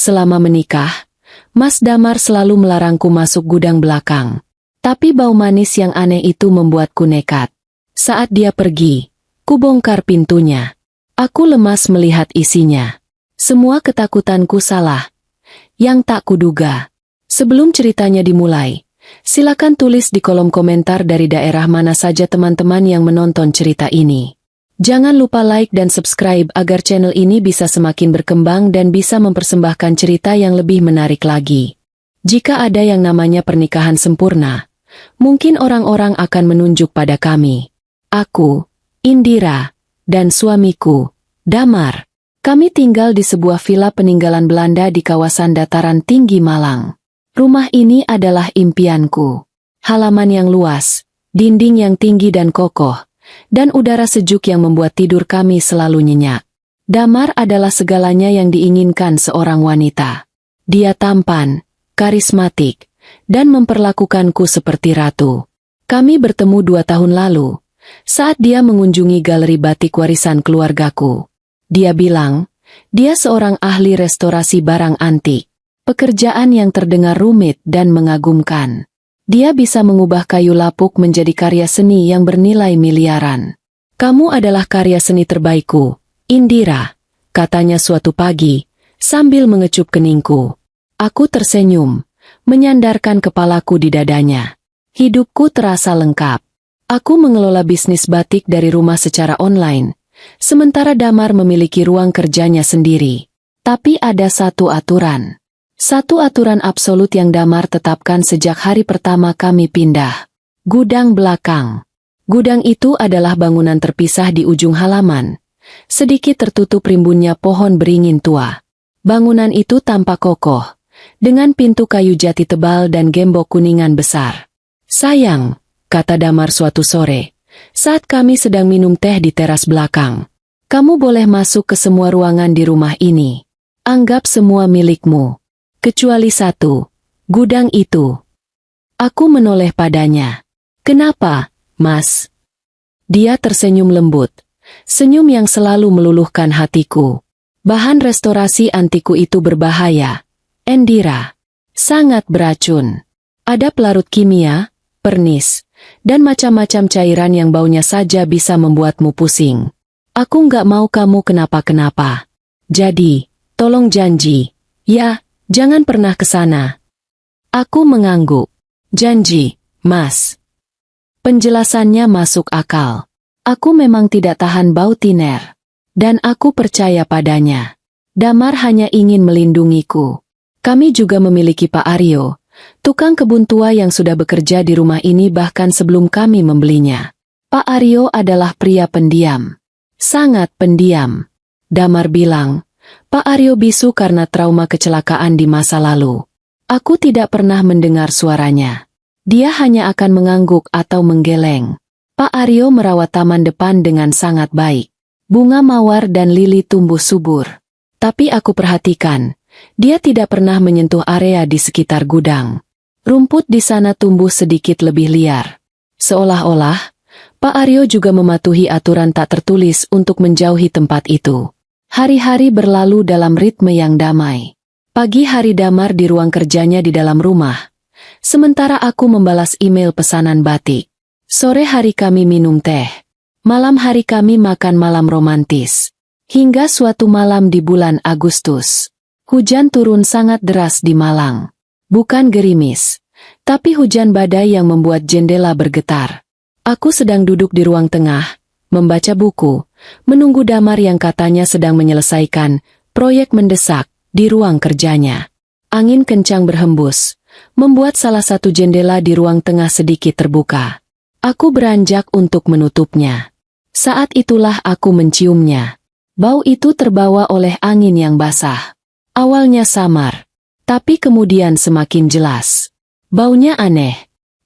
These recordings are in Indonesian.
Selama menikah, Mas Damar selalu melarangku masuk gudang belakang. Tapi bau manis yang aneh itu membuatku nekat. Saat dia pergi, ku bongkar pintunya. Aku lemas melihat isinya. Semua ketakutanku salah. Yang tak kuduga. Sebelum ceritanya dimulai, silakan tulis di kolom komentar dari daerah mana saja teman-teman yang menonton cerita ini. Jangan lupa like dan subscribe agar channel ini bisa semakin berkembang dan bisa mempersembahkan cerita yang lebih menarik lagi. Jika ada yang namanya pernikahan sempurna, mungkin orang-orang akan menunjuk pada kami. Aku, Indira, dan suamiku, Damar. Kami tinggal di sebuah villa peninggalan Belanda di kawasan dataran tinggi Malang. Rumah ini adalah impianku. Halaman yang luas, dinding yang tinggi dan kokoh, dan udara sejuk yang membuat tidur kami selalu nyenyak. Damar adalah segalanya yang diinginkan seorang wanita. Dia tampan, karismatik, dan memperlakukanku seperti ratu. Kami bertemu 2 tahun lalu, saat dia mengunjungi galeri batik warisan keluargaku. Dia bilang, dia seorang ahli restorasi barang antik. Pekerjaan yang terdengar rumit dan mengagumkan. Dia bisa mengubah kayu lapuk menjadi karya seni yang bernilai miliaran. Kamu adalah karya seni terbaikku, Indira, katanya suatu pagi, sambil mengecup keningku. Aku tersenyum, menyandarkan kepalaku di dadanya. Hidupku terasa lengkap. Aku mengelola bisnis batik dari rumah secara online, sementara Damar memiliki ruang kerjanya sendiri. Tapi ada satu aturan. Satu aturan absolut yang Damar tetapkan sejak hari pertama kami pindah. Gudang belakang. Gudang itu adalah bangunan terpisah di ujung halaman. Sedikit tertutup rimbunnya pohon beringin tua. Bangunan itu tampak kokoh, dengan pintu kayu jati tebal dan gembok kuningan besar. Sayang, kata Damar suatu sore, saat kami sedang minum teh di teras belakang. Kamu boleh masuk ke semua ruangan di rumah ini. Anggap semua milikmu. Kecuali satu, gudang itu. Aku menoleh padanya. Kenapa, Mas? Dia tersenyum lembut. Senyum yang selalu meluluhkan hatiku. Bahan restorasi antiku itu berbahaya, Indira. Sangat beracun. Ada pelarut kimia, pernis, dan macam-macam cairan yang baunya saja bisa membuatmu pusing. Aku nggak mau kamu kenapa-kenapa. Jadi, tolong janji, ya, jangan pernah ke sana. Aku mengangguk. Janji, Mas. Penjelasannya masuk akal. Aku memang tidak tahan bau tiner. Dan aku percaya padanya. Damar hanya ingin melindungiku. Kami juga memiliki Pak Aryo, tukang kebun tua yang sudah bekerja di rumah ini bahkan sebelum kami membelinya. Pak Aryo adalah pria pendiam. Sangat pendiam. Damar bilang, Pak Aryo bisu karena trauma kecelakaan di masa lalu. Aku tidak pernah mendengar suaranya. Dia hanya akan mengangguk atau menggeleng. Pak Aryo merawat taman depan dengan sangat baik. Bunga mawar dan lili tumbuh subur. Tapi aku perhatikan, dia tidak pernah menyentuh area di sekitar gudang. Rumput di sana tumbuh sedikit lebih liar. Seolah-olah, Pak Aryo juga mematuhi aturan tak tertulis untuk menjauhi tempat itu. Hari-hari berlalu dalam ritme yang damai. Pagi hari Damar di ruang kerjanya di dalam rumah. Sementara aku membalas email pesanan batik. Sore hari kami minum teh. Malam hari kami makan malam romantis. Hingga suatu malam di bulan Agustus. Hujan turun sangat deras di Malang. Bukan gerimis, tapi hujan badai yang membuat jendela bergetar. Aku sedang duduk di ruang tengah, membaca buku, menunggu Damar yang katanya sedang menyelesaikan proyek mendesak di ruang kerjanya. Angin kencang berhembus, membuat salah satu jendela di ruang tengah sedikit terbuka. Aku beranjak untuk menutupnya. Saat itulah aku menciumnya. Bau itu terbawa oleh angin yang basah. Awalnya samar, tapi kemudian semakin jelas. Baunya aneh,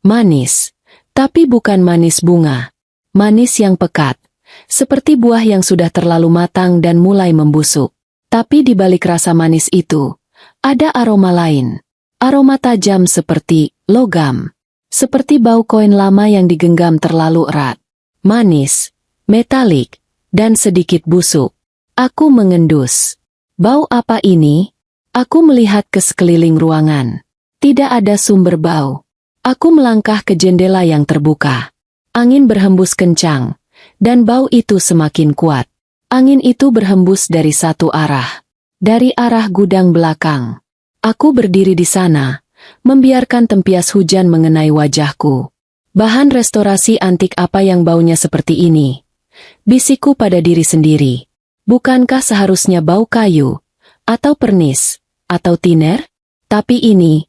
manis, tapi bukan manis bunga. Manis yang pekat, seperti buah yang sudah terlalu matang dan mulai membusuk. Tapi di balik rasa manis itu, ada aroma lain. Aroma tajam seperti logam. Seperti bau koin lama yang digenggam terlalu erat. Manis, metalik, dan sedikit busuk. Aku mengendus. Bau apa ini? Aku melihat ke sekeliling ruangan. Tidak ada sumber bau. Aku melangkah ke jendela yang terbuka. Angin berhembus kencang, dan bau itu semakin kuat. Angin itu berhembus dari satu arah. Dari arah gudang belakang. Aku berdiri di sana, membiarkan tempias hujan mengenai wajahku. Bahan restorasi antik apa yang baunya seperti ini? Bisikku pada diri sendiri. Bukankah seharusnya bau kayu, atau pernis, atau tiner? Tapi ini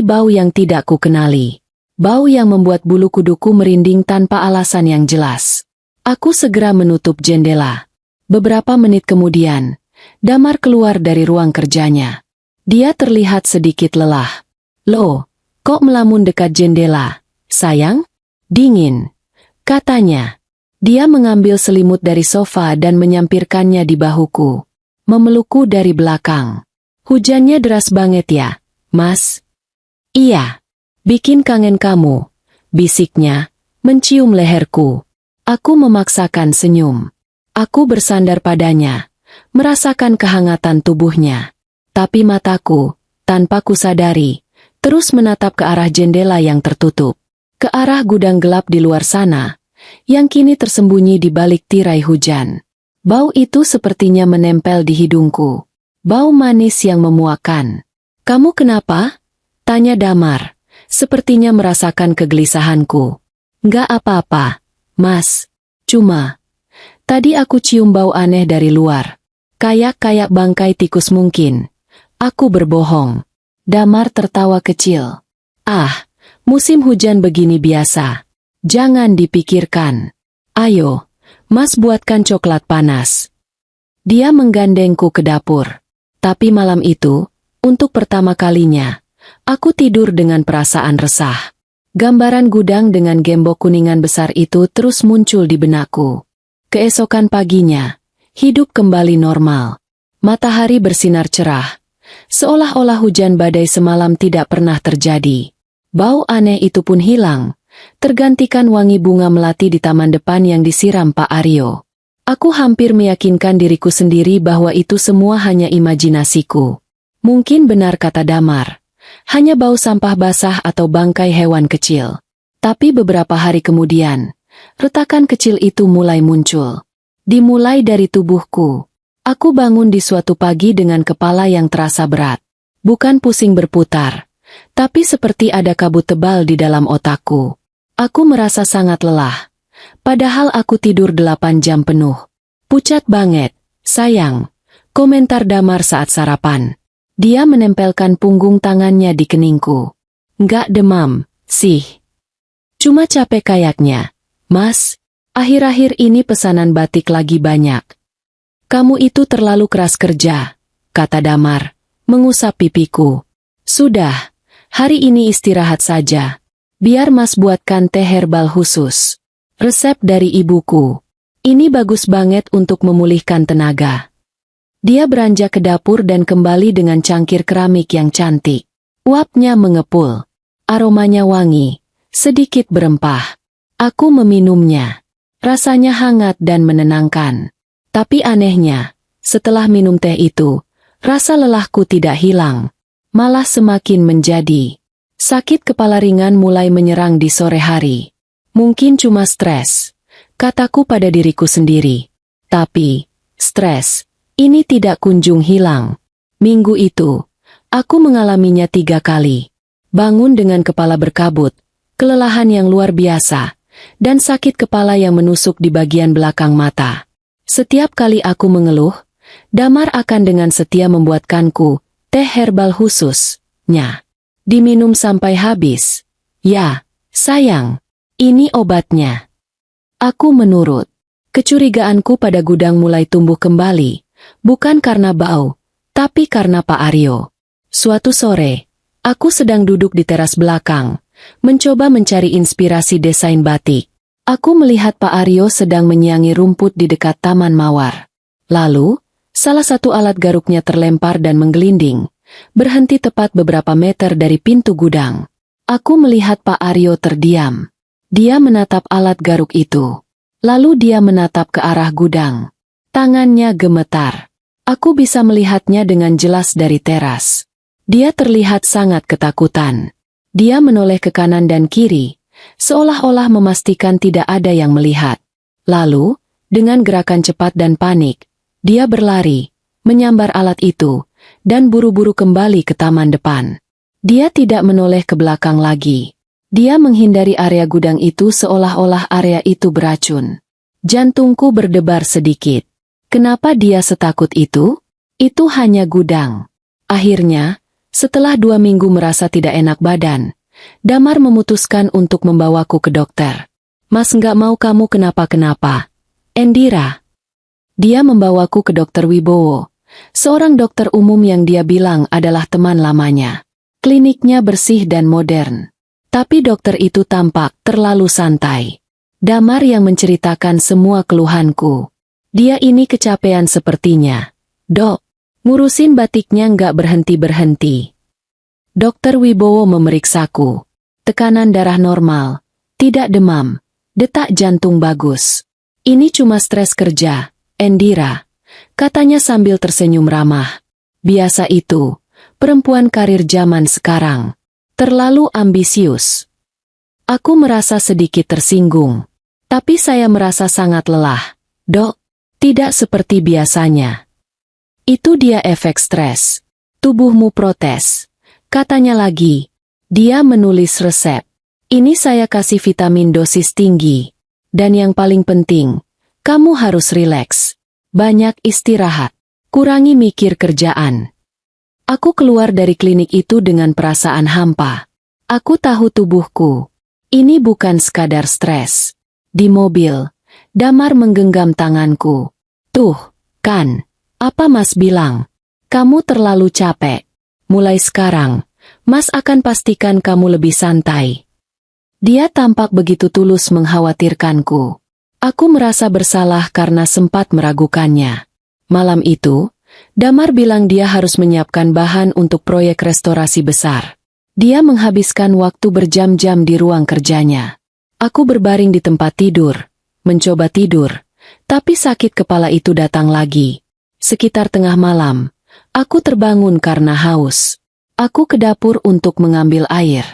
bau yang tidak ku kenali. Bau yang membuat bulu kuduku merinding tanpa alasan yang jelas. Aku segera menutup jendela. Beberapa menit kemudian, Damar keluar dari ruang kerjanya. Dia terlihat sedikit lelah. "Loh, kok melamun dekat jendela, sayang? Dingin," katanya. Dia mengambil selimut dari sofa dan menyampirkannya di bahuku. Memelukku dari belakang. "Hujannya deras banget ya, Mas?" "Iya. Bikin kangen kamu," bisiknya, mencium leherku. Aku memaksakan senyum. Aku bersandar padanya, merasakan kehangatan tubuhnya. Tapi mataku, tanpa kusadari, terus menatap ke arah jendela yang tertutup. Ke arah gudang gelap di luar sana, yang kini tersembunyi di balik tirai hujan. Bau itu sepertinya menempel di hidungku. Bau manis yang memuakkan. "Kamu kenapa?" tanya Damar, sepertinya merasakan kegelisahanku. "Nggak apa-apa, Mas. Cuma, tadi aku cium bau aneh dari luar. Kayak bangkai tikus mungkin." Aku berbohong. Damar tertawa kecil. "Ah, musim hujan begini biasa. Jangan dipikirkan. Ayo, Mas buatkan coklat panas." Dia menggandengku ke dapur. Tapi malam itu, untuk pertama kalinya, aku tidur dengan perasaan resah. Gambaran gudang dengan gembok kuningan besar itu terus muncul di benakku. Keesokan paginya, hidup kembali normal. Matahari bersinar cerah, seolah-olah hujan badai semalam tidak pernah terjadi. Bau aneh itu pun hilang, tergantikan wangi bunga melati di taman depan yang disiram Pak Aryo. Aku hampir meyakinkan diriku sendiri bahwa itu semua hanya imajinasiku. Mungkin benar kata Damar, hanya bau sampah basah atau bangkai hewan kecil. Tapi beberapa hari kemudian, retakan kecil itu mulai muncul. Dimulai dari tubuhku. Aku bangun di suatu pagi dengan kepala yang terasa berat. Bukan pusing berputar, tapi seperti ada kabut tebal di dalam otakku. Aku merasa sangat lelah. Padahal aku tidur 8 jam penuh. "Pucat banget, sayang," komentar Damar saat sarapan. Dia menempelkan punggung tangannya di keningku. "Nggak demam, sih. Cuma capek kayaknya, Mas. Akhir-akhir ini pesanan batik lagi banyak." "Kamu itu terlalu keras kerja," kata Damar, mengusap pipiku. "Sudah, hari ini istirahat saja. Biar Mas buatkan teh herbal khusus. Resep dari ibuku. Ini bagus banget untuk memulihkan tenaga." Dia beranjak ke dapur dan kembali dengan cangkir keramik yang cantik. Uapnya mengepul. Aromanya wangi, sedikit berempah. Aku meminumnya. Rasanya hangat dan menenangkan. Tapi anehnya, setelah minum teh itu, rasa lelahku tidak hilang. Malah semakin menjadi. Sakit kepala ringan mulai menyerang di sore hari. Mungkin cuma stres, kataku pada diriku sendiri. Tapi, stres ini tidak kunjung hilang. Minggu itu, aku mengalaminya 3 kali. Bangun dengan kepala berkabut, kelelahan yang luar biasa, dan sakit kepala yang menusuk di bagian belakang mata. Setiap kali aku mengeluh, Damar akan dengan setia membuatkanku teh herbal khususnya. Diminum sampai habis. "Ya, sayang, ini obatnya." Aku menurut. Kecurigaanku pada gudang mulai tumbuh kembali, bukan karena bau, tapi karena Pak Aryo. Suatu sore, aku sedang duduk di teras belakang, mencoba mencari inspirasi desain batik. Aku melihat Pak Aryo sedang menyiangi rumput di dekat taman mawar. Lalu, salah satu alat garuknya terlempar dan menggelinding, berhenti tepat beberapa meter dari pintu gudang. Aku melihat Pak Aryo terdiam. Dia menatap alat garuk itu. Lalu dia menatap ke arah gudang. Tangannya gemetar. Aku bisa melihatnya dengan jelas dari teras. Dia terlihat sangat ketakutan. Dia menoleh ke kanan dan kiri, seolah-olah memastikan tidak ada yang melihat. Lalu, dengan gerakan cepat dan panik, dia berlari, menyambar alat itu, dan buru-buru kembali ke taman depan. Dia tidak menoleh ke belakang lagi. Dia menghindari area gudang itu seolah-olah area itu beracun. Jantungku berdebar sedikit. Kenapa dia setakut itu? Itu hanya gudang. Akhirnya, setelah 2 minggu merasa tidak enak badan, Damar memutuskan untuk membawaku ke dokter. Mas nggak mau kamu kenapa-kenapa. Endira. Dia membawaku ke dokter Wibowo, seorang dokter umum yang dia bilang adalah teman lamanya. Kliniknya bersih dan modern. Tapi dokter itu tampak terlalu santai. Damar yang menceritakan semua keluhanku. Dia ini kecapean sepertinya. Dok, ngurusin batiknya nggak berhenti-berhenti. Dokter Wibowo memeriksaku. Tekanan darah normal, tidak demam, detak jantung bagus. Ini cuma stres kerja, Endira, katanya sambil tersenyum ramah. Biasa itu, perempuan karir zaman sekarang. Terlalu ambisius. Aku merasa sedikit tersinggung. Tapi saya merasa sangat lelah. Dok, tidak seperti biasanya. Itu dia efek stres. Tubuhmu protes. Katanya lagi. Dia menulis resep. Ini saya kasih vitamin dosis tinggi. Dan yang paling penting, kamu harus rileks. Banyak istirahat. Kurangi mikir kerjaan. Aku keluar dari klinik itu dengan perasaan hampa. Aku tahu tubuhku. Ini bukan sekadar stres. Di mobil, Damar menggenggam tanganku. Tuh, kan, apa Mas bilang? Kamu terlalu capek. Mulai sekarang, Mas akan pastikan kamu lebih santai. Dia tampak begitu tulus mengkhawatirkanku. Aku merasa bersalah karena sempat meragukannya. Malam itu, Damar bilang dia harus menyiapkan bahan untuk proyek restorasi besar. Dia menghabiskan waktu berjam-jam di ruang kerjanya. Aku berbaring di tempat tidur, mencoba tidur, tapi sakit kepala itu datang lagi. Sekitar tengah malam, aku terbangun karena haus. Aku ke dapur untuk mengambil air.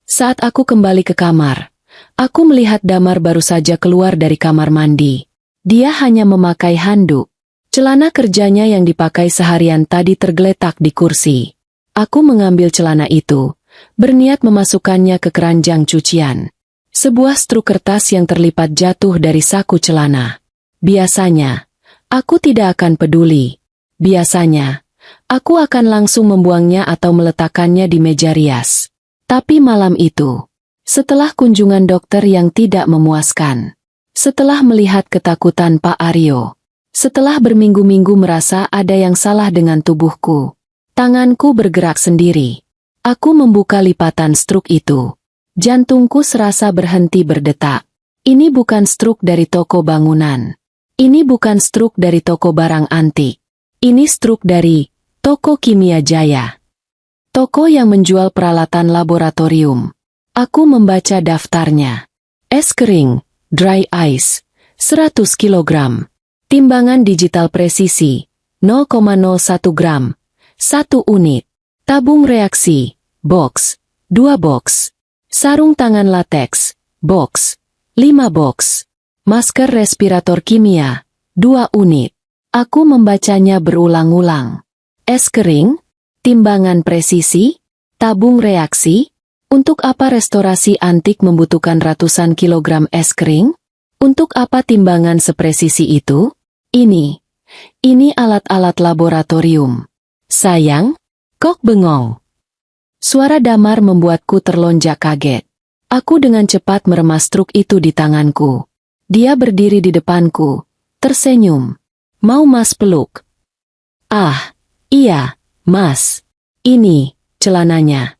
Saat aku kembali ke kamar, aku melihat Damar baru saja keluar dari kamar mandi. Dia hanya memakai handuk. Celana kerjanya yang dipakai seharian tadi tergeletak di kursi. Aku mengambil celana itu, berniat memasukkannya ke keranjang cucian. Sebuah struk kertas yang terlipat jatuh dari saku celana. Biasanya, aku tidak akan peduli. Biasanya, aku akan langsung membuangnya atau meletakkannya di meja rias. Tapi malam itu, setelah kunjungan dokter yang tidak memuaskan, setelah melihat ketakutan Pak Aryo, setelah berminggu-minggu merasa ada yang salah dengan tubuhku, tanganku bergerak sendiri. Aku membuka lipatan struk itu. Jantungku serasa berhenti berdetak. Ini bukan struk dari toko bangunan. Ini bukan struk dari toko barang antik. Ini struk dari toko kimia jaya. Toko yang menjual peralatan laboratorium. Aku membaca daftarnya. Es kering, dry ice, 100 kg. Timbangan digital presisi, 0,01 gram. 1 unit. Tabung reaksi, box, 2 box. Sarung tangan lateks, box, 5 box. Masker respirator kimia, 2 unit. Aku membacanya berulang-ulang. Es kering, timbangan presisi, tabung reaksi. Untuk apa restorasi antik membutuhkan ratusan kilogram es kering? Untuk apa timbangan sepresisi itu? Ini alat-alat laboratorium. Sayang, kok bengong. Suara Damar membuatku terlonjak kaget. Aku dengan cepat meremas truk itu di tanganku. Dia berdiri di depanku, tersenyum. Mau Mas peluk? Ah, iya, Mas. Ini, celananya.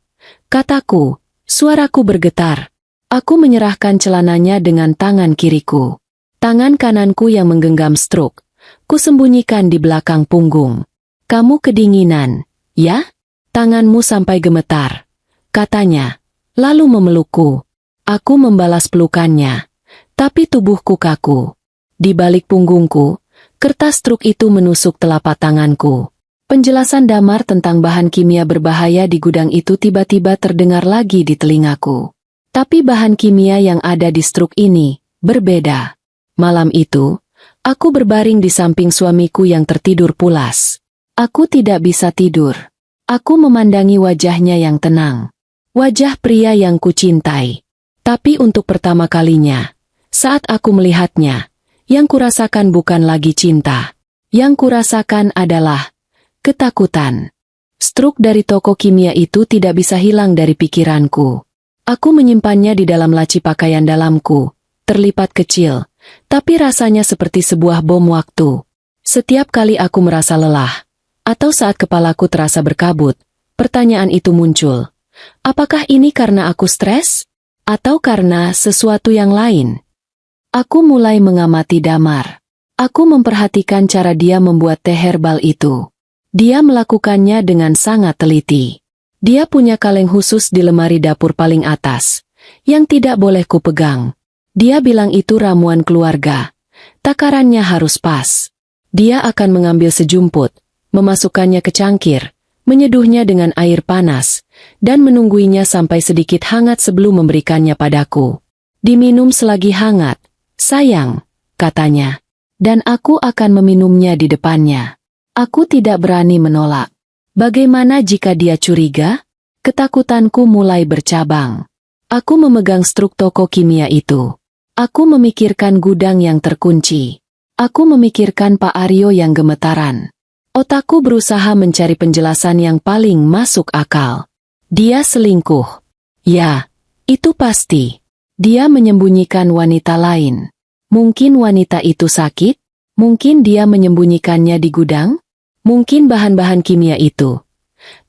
Kataku, suaraku bergetar. Aku menyerahkan celananya dengan tangan kiriku. Tangan kananku yang menggenggam struk, kusembunyikan di belakang punggung. Kamu kedinginan, ya? Tanganmu sampai gemetar, katanya, lalu memelukku. Aku membalas pelukannya, tapi tubuhku kaku. Di balik punggungku, Kertas truk itu menusuk telapak tanganku. Penjelasan Damar tentang bahan kimia berbahaya di gudang itu tiba-tiba terdengar lagi di telingaku. Tapi bahan kimia yang ada di struk ini berbeda. Malam itu, aku berbaring di samping suamiku yang tertidur pulas. Aku tidak bisa tidur. Aku memandangi wajahnya yang tenang. Wajah pria yang kucintai. Tapi untuk pertama kalinya, saat aku melihatnya, yang kurasakan bukan lagi cinta. Yang kurasakan adalah ketakutan. Struk dari toko kimia itu tidak bisa hilang dari pikiranku. Aku menyimpannya di dalam laci pakaian dalamku, terlipat kecil, tapi rasanya seperti sebuah bom waktu. Setiap kali aku merasa lelah, atau saat kepalaku terasa berkabut, pertanyaan itu muncul. Apakah ini karena aku stres? Atau karena sesuatu yang lain? Aku mulai mengamati Damar. Aku memperhatikan cara dia membuat teh herbal itu. Dia melakukannya dengan sangat teliti. Dia punya kaleng khusus di lemari dapur paling atas, yang tidak boleh kupegang. Dia bilang itu ramuan keluarga. Takarannya harus pas. Dia akan mengambil sejumput, memasukkannya ke cangkir, menyeduhnya dengan air panas, dan menungguinya sampai sedikit hangat sebelum memberikannya padaku. Diminum selagi hangat, sayang, katanya. Dan aku akan meminumnya di depannya. Aku tidak berani menolak. Bagaimana jika dia curiga? Ketakutanku mulai bercabang. Aku memegang struk toko kimia itu. Aku memikirkan gudang yang terkunci. Aku memikirkan Pak Aryo yang gemetaran. Otakku berusaha mencari penjelasan yang paling masuk akal. Dia selingkuh. Ya, itu pasti. Dia menyembunyikan wanita lain. Mungkin wanita itu sakit? Mungkin dia menyembunyikannya di gudang? Mungkin bahan-bahan kimia itu.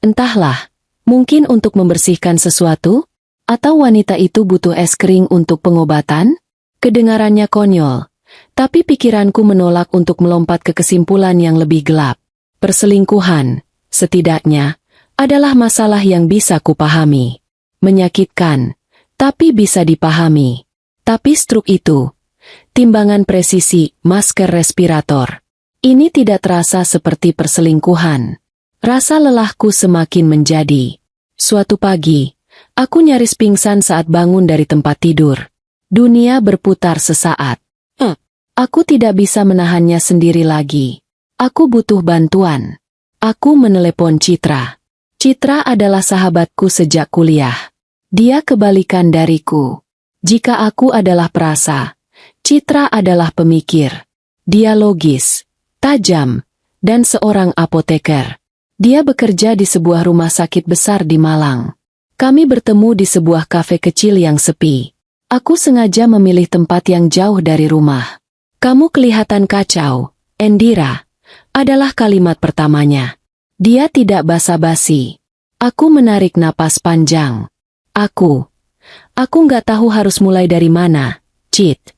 Entahlah, mungkin untuk membersihkan sesuatu? Atau wanita itu butuh es kering untuk pengobatan? Kedengarannya konyol, tapi pikiranku menolak untuk melompat ke kesimpulan yang lebih gelap. Perselingkuhan, setidaknya, adalah masalah yang bisa kupahami. Menyakitkan, tapi bisa dipahami. Tapi struk itu, timbangan presisi, masker respirator. Ini tidak terasa seperti perselingkuhan. Rasa lelahku semakin menjadi. Suatu pagi, aku nyaris pingsan saat bangun dari tempat tidur. Dunia berputar sesaat. Aku tidak bisa menahannya sendiri lagi. Aku butuh bantuan. Aku menelepon Citra. Citra adalah sahabatku sejak kuliah. Dia kebalikan dariku. Jika aku adalah perasa, Citra adalah pemikir. Dia logis, tajam, dan seorang apoteker. Dia bekerja di sebuah rumah sakit besar di Malang. Kami bertemu di sebuah kafe kecil yang sepi. Aku sengaja memilih tempat yang jauh dari rumah. Kamu kelihatan kacau, Endira, adalah kalimat pertamanya. Dia tidak basa-basi. Aku menarik napas panjang. Aku nggak tahu harus mulai dari mana, Cit.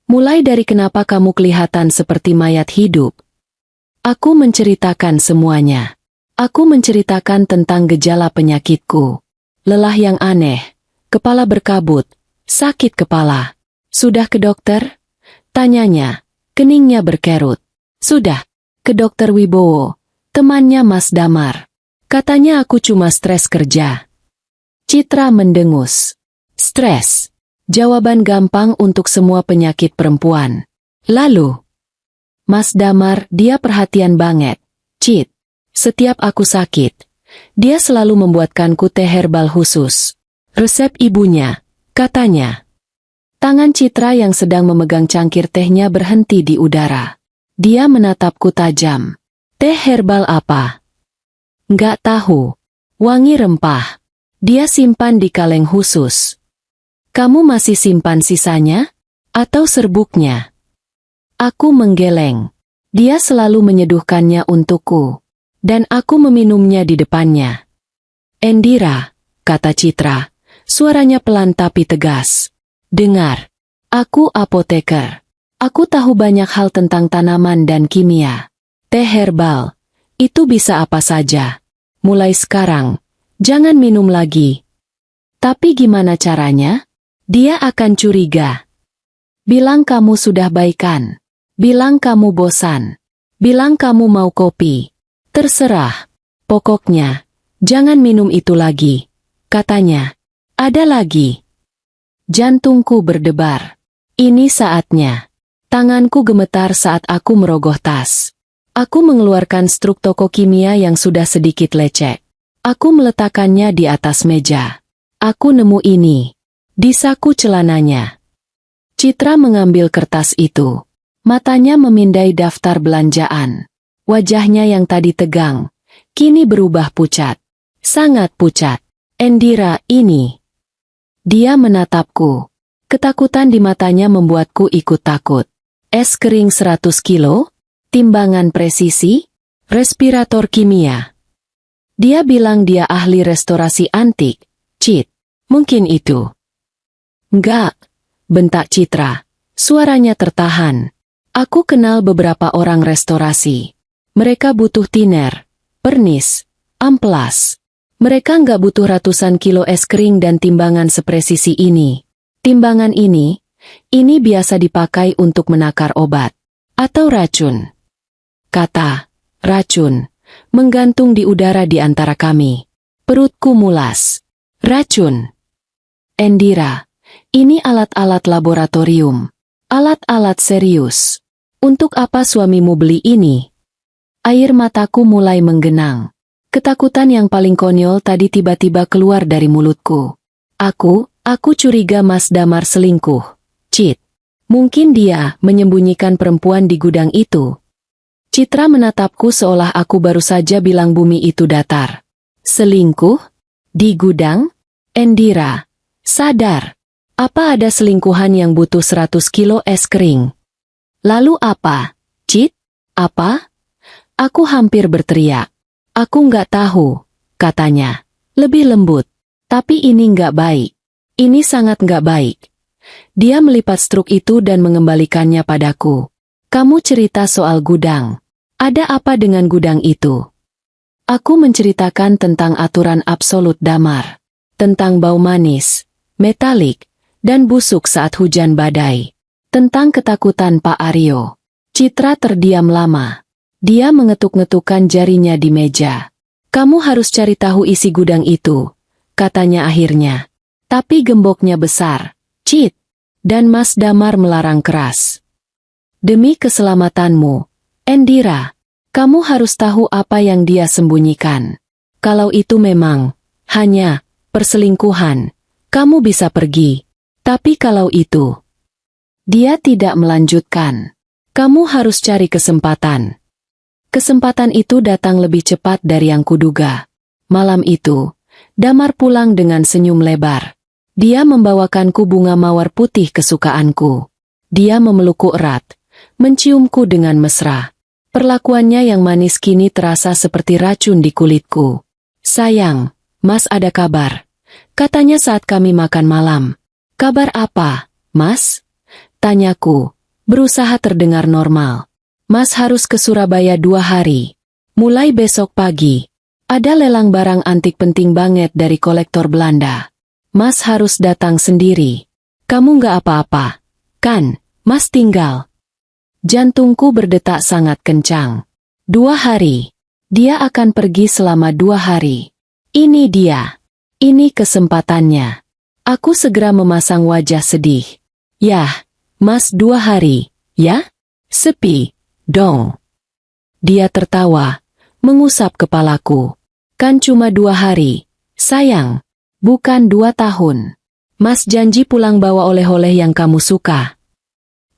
Mulai dari kenapa kamu kelihatan seperti mayat hidup. Aku menceritakan semuanya. Aku menceritakan tentang gejala penyakitku. Lelah yang aneh, kepala berkabut, sakit kepala. Sudah ke dokter? Tanyanya, keningnya berkerut. Sudah, ke dokter Wibowo, temannya Mas Damar. Katanya aku cuma stres kerja. Citra mendengus. Stres. Jawaban gampang untuk semua penyakit perempuan. Lalu, Mas Damar, dia perhatian banget. Cit, setiap aku sakit, dia selalu membuatkanku teh herbal khusus. Resep ibunya, katanya. Tangan Citra yang sedang memegang cangkir tehnya berhenti di udara. Dia menatapku tajam. Teh herbal apa? Nggak tahu. Wangi rempah. Dia simpan di kaleng khusus. Kamu masih simpan sisanya? Atau serbuknya? Aku menggeleng. Dia selalu menyeduhkannya untukku. Dan aku meminumnya di depannya. Endira, kata Citra. Suaranya pelan tapi tegas. Dengar, aku apoteker. Aku tahu banyak hal tentang tanaman dan kimia. Teh herbal, itu bisa apa saja. Mulai sekarang, jangan minum lagi. Tapi gimana caranya? Dia akan curiga. Bilang kamu sudah baikan. Bilang kamu bosan. Bilang kamu mau kopi. Terserah. Pokoknya, jangan minum itu lagi. Katanya. Ada lagi. Jantungku berdebar. Ini saatnya. Tanganku gemetar saat aku merogoh tas. Aku mengeluarkan struk toko kimia yang sudah sedikit lecek. Aku meletakkannya di atas meja. Aku nemu ini. Di saku celananya. Citra mengambil kertas itu. Matanya memindai daftar belanjaan. Wajahnya yang tadi tegang, kini berubah pucat. Sangat pucat. Endira, ini. Dia menatapku. Ketakutan di matanya membuatku ikut takut. Es kering 100 kilo? Timbangan presisi? Respirator kimia. Dia bilang dia ahli restorasi antik. Cit, mungkin itu. Enggak, bentak Citra. Suaranya tertahan. Aku kenal beberapa orang restorasi. Mereka butuh tiner, pernis, amplas. Mereka nggak butuh ratusan kilo es kering dan timbangan sepresisi ini. Timbangan ini biasa dipakai untuk menakar obat. Atau racun. Kata, racun, menggantung di udara di antara kami. Perutku mulas. Racun. Endira, ini alat-alat laboratorium. Alat-alat serius. Untuk apa suamimu beli ini? Air mataku mulai menggenang. Ketakutan yang paling konyol tadi tiba-tiba keluar dari mulutku. Aku curiga Mas Damar selingkuh. Cit. Mungkin dia menyembunyikan perempuan di gudang itu. Citra menatapku seolah aku baru saja bilang bumi itu datar. Selingkuh? Di gudang? Endira, sadar. Apa ada selingkuhan yang butuh 100 kilo es kering? Lalu apa? Cit? Apa? Aku hampir berteriak. Aku nggak tahu, katanya. Lebih lembut. Tapi ini nggak baik. Ini sangat nggak baik. Dia melipat struk itu dan mengembalikannya padaku. Kamu cerita soal gudang. Ada apa dengan gudang itu? Aku menceritakan tentang aturan absolut Damar. Tentang bau manis, metalik, dan busuk saat hujan badai. Tentang ketakutan Pak Aryo. Citra terdiam lama. Dia mengetuk-ngetukkan jarinya di meja. Kamu harus cari tahu isi gudang itu, katanya akhirnya. Tapi gemboknya besar. Cit. Dan Mas Damar melarang keras. Demi keselamatanmu, Endira, kamu harus tahu apa yang dia sembunyikan. Kalau itu memang hanya perselingkuhan, kamu bisa pergi. Tapi kalau itu dia tidak melanjutkan, kamu harus cari kesempatan. Kesempatan itu datang lebih cepat dari yang kuduga. Malam itu, Damar pulang dengan senyum lebar. Dia membawakanku bunga mawar putih kesukaanku. Dia memelukku erat, menciumku dengan mesra. Perlakuannya yang manis kini terasa seperti racun di kulitku. Sayang, Mas ada kabar. Katanya saat kami makan malam. Kabar apa, Mas? Tanyaku, berusaha terdengar normal. Mas harus ke Surabaya 2 hari. Mulai besok pagi. Ada lelang barang antik penting banget dari kolektor Belanda. Mas harus datang sendiri. Kamu nggak apa-apa, kan? Mas tinggal. Jantungku berdetak sangat kencang. 2 hari. Dia akan pergi selama 2 hari. Ini dia. Ini kesempatannya. Aku segera memasang wajah sedih. Yah, Mas 2 hari, ya? Sepi, dong. Dia tertawa, mengusap kepalaku. Kan cuma 2 hari, sayang. Bukan 2 tahun. Mas janji pulang bawa oleh-oleh yang kamu suka.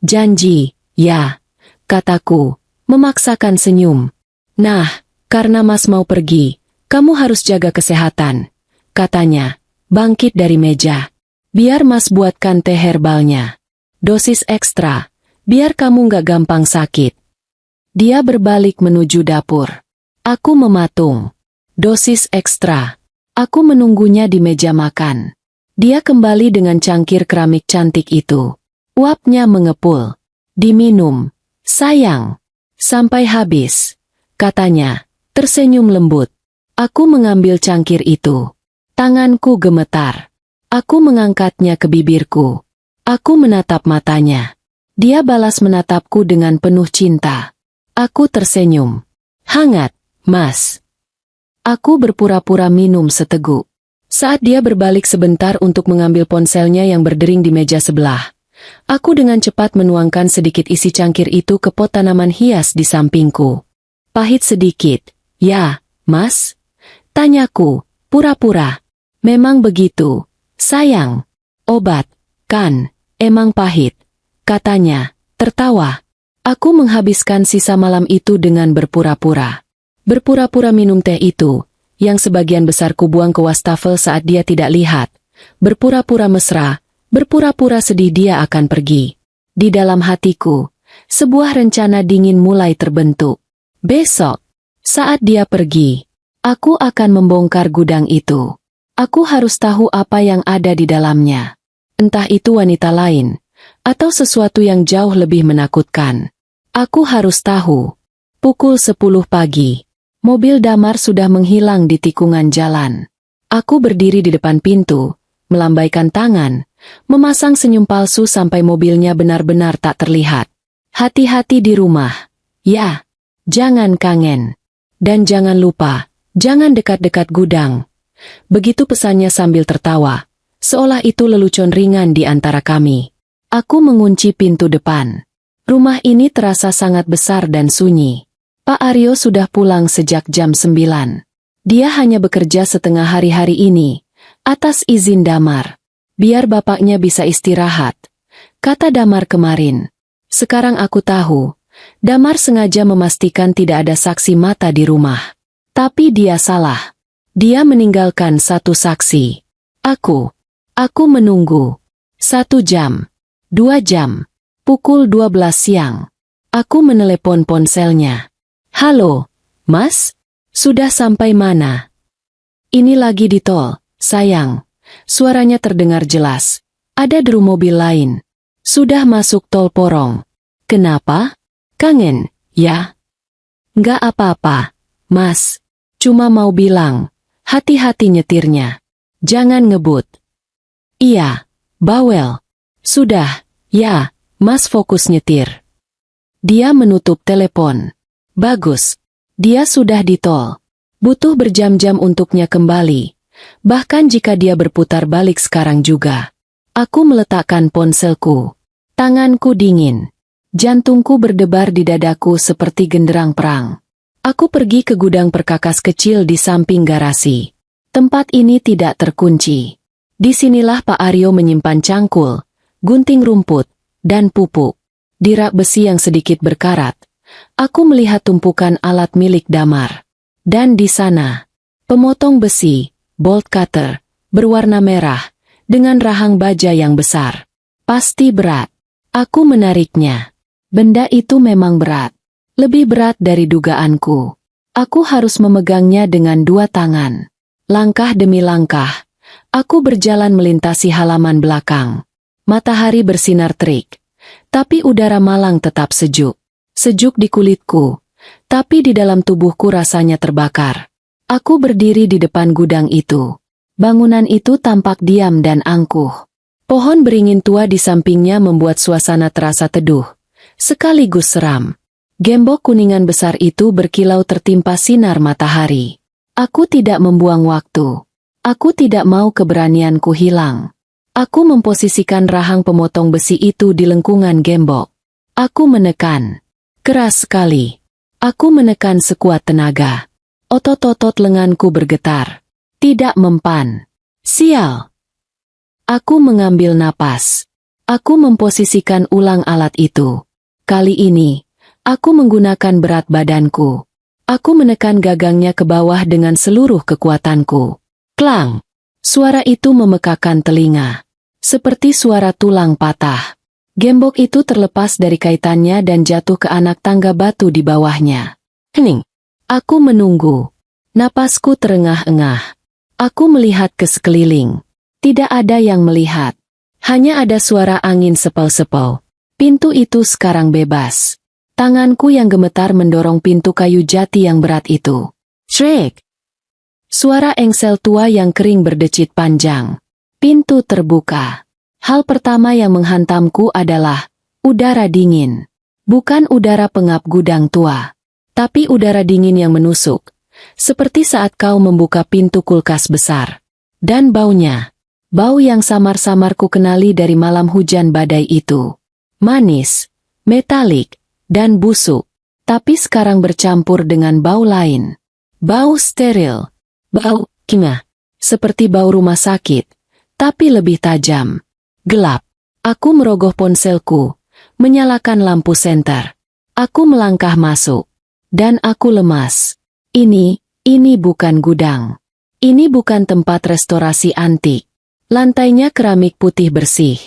Janji, ya, kataku, memaksakan senyum. Nah, karena Mas mau pergi, kamu harus jaga kesehatan, katanya, bangkit dari meja. Biar Mas buatkan teh herbalnya. Dosis ekstra, biar kamu nggak gampang sakit. Dia berbalik menuju dapur. Aku mematung. Dosis ekstra. Aku menunggunya di meja makan. Dia kembali dengan cangkir keramik cantik itu. Uapnya mengepul. Diminum. Sayang. Sampai habis. Katanya, tersenyum lembut. Aku mengambil cangkir itu. Tanganku gemetar. Aku mengangkatnya ke bibirku. Aku menatap matanya. Dia balas menatapku dengan penuh cinta. Aku tersenyum. Hangat, Mas. Aku berpura-pura minum seteguk. Saat dia berbalik sebentar untuk mengambil ponselnya yang berdering di meja sebelah, aku dengan cepat menuangkan sedikit isi cangkir itu ke pot tanaman hias di sampingku. Pahit sedikit, ya, Mas? Tanyaku, pura-pura. Memang begitu, sayang. Obat, kan, emang pahit. Katanya, tertawa. Aku menghabiskan sisa malam itu dengan berpura-pura. Berpura-pura minum teh itu, yang sebagian besar kubuang ke wastafel saat dia tidak lihat. Berpura-pura mesra, berpura-pura sedih dia akan pergi. Di dalam hatiku, sebuah rencana dingin mulai terbentuk. Besok, saat dia pergi, aku akan membongkar gudang itu. Aku harus tahu apa yang ada di dalamnya. Entah itu wanita lain, atau sesuatu yang jauh lebih menakutkan. Aku harus tahu. Pukul 10 pagi. Mobil Damar sudah menghilang di tikungan jalan. Aku berdiri di depan pintu, melambaikan tangan, memasang senyum palsu sampai mobilnya benar-benar tak terlihat. Hati-hati di rumah. Ya, jangan kangen. Dan jangan lupa, jangan dekat-dekat gudang. Begitu pesannya sambil tertawa, seolah itu lelucon ringan di antara kami. Aku mengunci pintu depan. Rumah ini terasa sangat besar dan sunyi. Pak Aryo sudah pulang sejak jam 9. Dia hanya bekerja setengah hari-hari ini, atas izin Damar. Biar bapaknya bisa istirahat, kata Damar kemarin. Sekarang aku tahu, Damar sengaja memastikan tidak ada saksi mata di rumah. Tapi dia salah. Dia meninggalkan satu saksi. Aku menunggu. 1 jam. 2 jam. Pukul 12 siang. Aku menelepon ponselnya. Halo, Mas? Sudah sampai mana? Ini lagi di tol, sayang. Suaranya terdengar jelas. Ada deru mobil lain. Sudah masuk tol Porong. Kenapa? Kangen, ya? Nggak apa-apa, Mas. Cuma mau bilang, hati-hati nyetirnya. Jangan ngebut. Iya, bawel. Sudah, ya. Mas fokus nyetir. Dia menutup telepon. Bagus. Dia sudah di tol. Butuh berjam-jam untuknya kembali. Bahkan jika dia berputar balik sekarang juga. Aku meletakkan ponselku. Tanganku dingin. Jantungku berdebar di dadaku seperti genderang perang. Aku pergi ke gudang perkakas kecil di samping garasi. Tempat ini tidak terkunci. Disinilah Pak Aryo menyimpan cangkul, gunting rumput, dan pupuk. Di rak besi yang sedikit berkarat, aku melihat tumpukan alat milik Damar. Dan di sana, pemotong besi, bolt cutter, berwarna merah, dengan rahang baja yang besar. Pasti berat. Aku menariknya. Benda itu memang berat. Lebih berat dari dugaanku. Aku harus memegangnya dengan 2 tangan. Langkah demi langkah, aku berjalan melintasi halaman belakang. Matahari bersinar terik, tapi udara malang tetap sejuk. Sejuk di kulitku, tapi di dalam tubuhku rasanya terbakar. Aku berdiri di depan gudang itu. Bangunan itu tampak diam dan angkuh. Pohon beringin tua di sampingnya membuat suasana terasa teduh, sekaligus seram. Gembok kuningan besar itu berkilau tertimpa sinar matahari. Aku tidak membuang waktu. Aku tidak mau keberanianku hilang. Aku memposisikan rahang pemotong besi itu di lengkungan gembok. Aku menekan. Keras sekali. Aku menekan sekuat tenaga. Otot-otot lenganku bergetar. Tidak mempan. Sial. Aku mengambil napas. Aku memposisikan ulang alat itu. Kali ini, aku menggunakan berat badanku. Aku menekan gagangnya ke bawah dengan seluruh kekuatanku. Klang. Suara itu memekakan telinga. Seperti suara tulang patah. Gembok itu terlepas dari kaitannya dan jatuh ke anak tangga batu di bawahnya. Hening. Aku menunggu. Napasku terengah-engah. Aku melihat ke sekeliling. Tidak ada yang melihat. Hanya ada suara angin sepau-sepau. Pintu itu sekarang bebas. Tanganku yang gemetar mendorong pintu kayu jati yang berat itu. Shriek. Suara engsel tua yang kering berdecit panjang. Pintu terbuka. Hal pertama yang menghantamku adalah Udara dingin. Bukan udara pengap gudang tua. Tapi udara dingin yang menusuk. Seperti saat kau membuka pintu kulkas besar. Dan baunya. Bau yang samar-samar ku kenali dari malam hujan badai itu. Manis, metalik, dan busuk. Tapi sekarang bercampur dengan bau lain. Bau steril. Bau kimia. Seperti bau rumah sakit. Tapi lebih tajam. Gelap. Aku merogoh ponselku. Menyalakan lampu senter. Aku melangkah masuk. Dan aku lemas. Ini bukan gudang. Ini bukan tempat restorasi antik. Lantainya keramik putih bersih.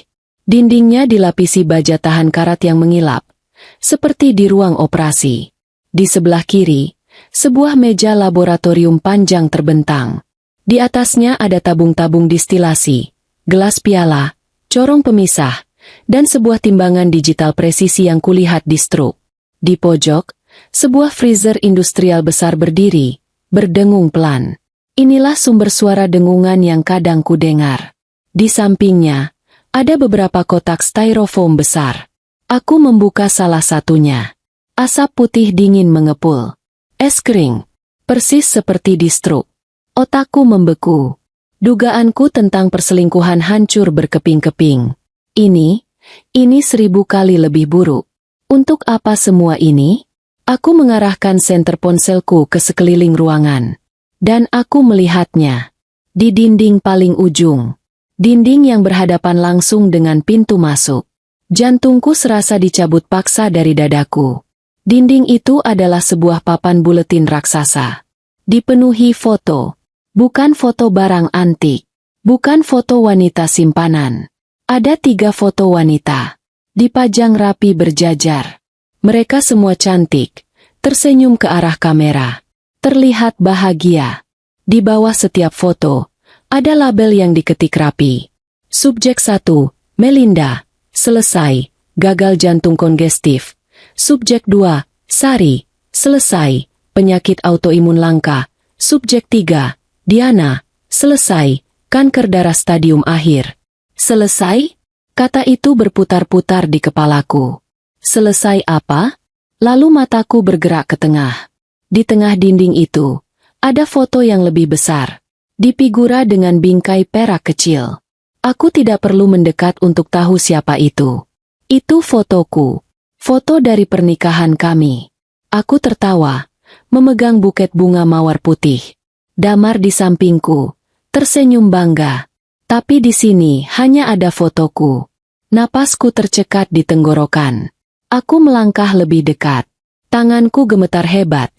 Dindingnya dilapisi baja tahan karat yang mengilap. Seperti di ruang operasi. Di sebelah kiri, sebuah meja laboratorium panjang terbentang. Di atasnya ada tabung-tabung distilasi, gelas piala, corong pemisah, dan sebuah timbangan digital presisi yang kulihat di struk. Di pojok, sebuah freezer industrial besar berdiri, berdengung pelan. Inilah sumber suara dengungan yang kadang ku dengar. Di sampingnya, ada beberapa kotak styrofoam besar. Aku membuka salah satunya. Asap putih dingin mengepul. Es kering. Persis seperti di struk. Otakku membeku. Dugaanku tentang perselingkuhan hancur berkeping-keping. Ini 1000 kali lebih buruk. Untuk apa semua ini? Aku mengarahkan senter ponselku ke sekeliling ruangan. Dan aku melihatnya. Di dinding paling ujung. Dinding yang berhadapan langsung dengan pintu masuk. Jantungku serasa dicabut paksa dari dadaku. Dinding itu adalah sebuah papan buletin raksasa. Dipenuhi foto. Bukan foto barang antik. Bukan foto wanita simpanan. Ada 3 foto wanita. Dipajang rapi berjajar. Mereka semua cantik. Tersenyum ke arah kamera. Terlihat bahagia. Di bawah setiap foto, ada label yang diketik rapi. Subjek 1, Melinda. Selesai. Gagal jantung kongestif. Subjek 2, Sari. Selesai. Penyakit autoimun langka. Subjek 3, Diana. Selesai. Kanker darah stadium akhir. Selesai? Kata itu berputar-putar di kepalaku. Selesai apa? Lalu mataku bergerak ke tengah. Di tengah dinding itu, ada foto yang lebih besar. Dipigura dengan bingkai perak kecil. Aku tidak perlu mendekat untuk tahu siapa itu. Itu fotoku. Foto dari pernikahan kami. Aku tertawa, memegang buket bunga mawar putih. Damar di sampingku, tersenyum bangga. Tapi di sini hanya ada fotoku. Napasku tercekat di tenggorokan. Aku melangkah lebih dekat. Tanganku gemetar hebat,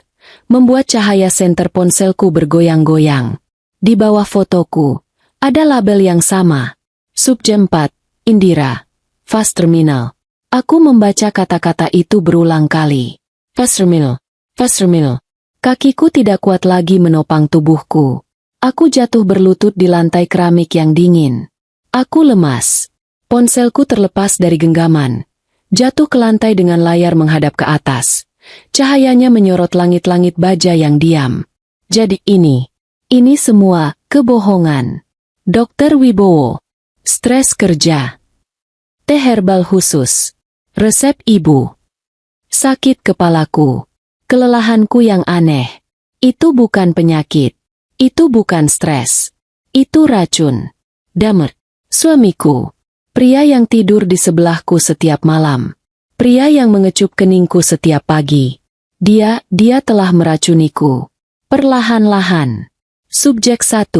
membuat cahaya senter ponselku bergoyang-goyang. Di bawah fotoku, ada label yang sama. Subjek 4, Indira. Fast Terminal. Aku membaca kata-kata itu berulang kali. Fast Terminal. Fast Terminal. Kakiku tidak kuat lagi menopang tubuhku. Aku jatuh berlutut di lantai keramik yang dingin. Aku lemas. Ponselku terlepas dari genggaman. Jatuh ke lantai dengan layar menghadap ke atas. Cahayanya menyorot langit-langit baja yang diam. Jadi ini semua kebohongan. Dr. Wibowo. Stres kerja. Teh herbal khusus. Resep ibu. Sakit kepalaku. Kelelahanku yang aneh. Itu bukan penyakit. Itu bukan stres. Itu racun. Damer. Suamiku. Pria yang tidur di sebelahku setiap malam. Pria yang mengecup keningku setiap pagi. Dia telah meracuniku. Perlahan-lahan. Subjek 1,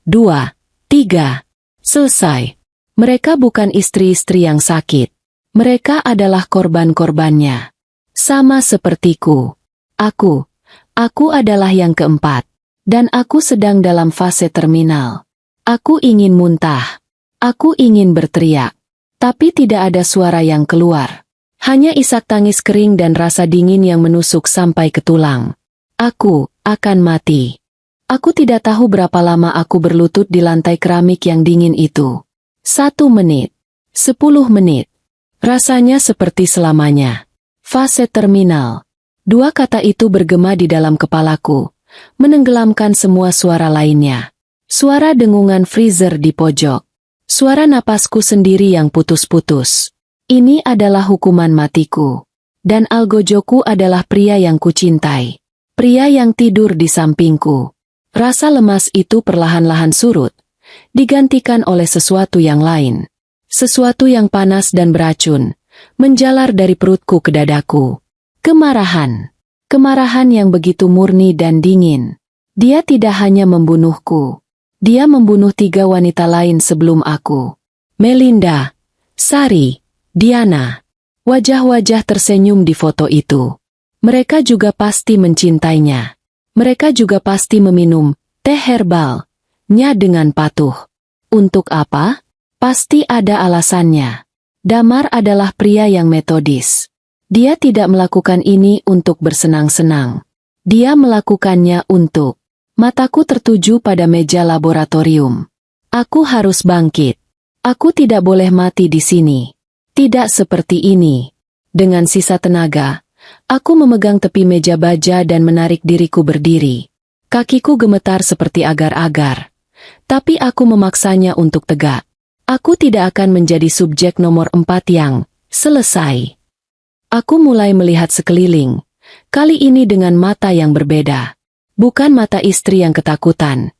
2, 3. Selesai. Mereka bukan istri-istri yang sakit. Mereka adalah korban-korbannya. Sama sepertiku. Aku adalah yang keempat. Dan aku sedang dalam fase terminal. Aku ingin muntah. Aku ingin berteriak. Tapi tidak ada suara yang keluar. Hanya isak tangis kering dan rasa dingin yang menusuk sampai ke tulang. Aku akan mati. Aku tidak tahu berapa lama aku berlutut di lantai keramik yang dingin itu. 1 menit. 10 menit. Rasanya seperti selamanya. Fase terminal. 2 kata itu bergema di dalam kepalaku, menenggelamkan semua suara lainnya. Suara dengungan freezer di pojok. Suara napasku sendiri yang putus-putus. Ini adalah hukuman matiku. Dan Algojoku adalah pria yang kucintai. Pria yang tidur di sampingku. Rasa lemas itu perlahan-lahan surut, digantikan oleh sesuatu yang lain. Sesuatu yang panas dan beracun, menjalar dari perutku ke dadaku. Kemarahan. Kemarahan yang begitu murni dan dingin. Dia tidak hanya membunuhku. Dia membunuh 3 wanita lain sebelum aku. Melinda, Sari, Diana. Wajah-wajah tersenyum di foto itu. Mereka juga pasti mencintainya. Mereka juga pasti meminum teh herbalnya dengan patuh. Untuk apa? Pasti ada alasannya. Damar adalah pria yang metodis. Dia tidak melakukan ini untuk bersenang-senang. Dia melakukannya untuk... Mataku tertuju pada meja laboratorium. Aku harus bangkit. Aku tidak boleh mati di sini. Tidak seperti ini. Dengan sisa tenaga, aku memegang tepi meja baja dan menarik diriku berdiri. Kakiku gemetar seperti agar-agar. Tapi aku memaksanya untuk tegak. Aku tidak akan menjadi subjek nomor 4 yang selesai. Aku mulai melihat sekeliling. Kali ini dengan mata yang berbeda. Bukan mata istri yang ketakutan,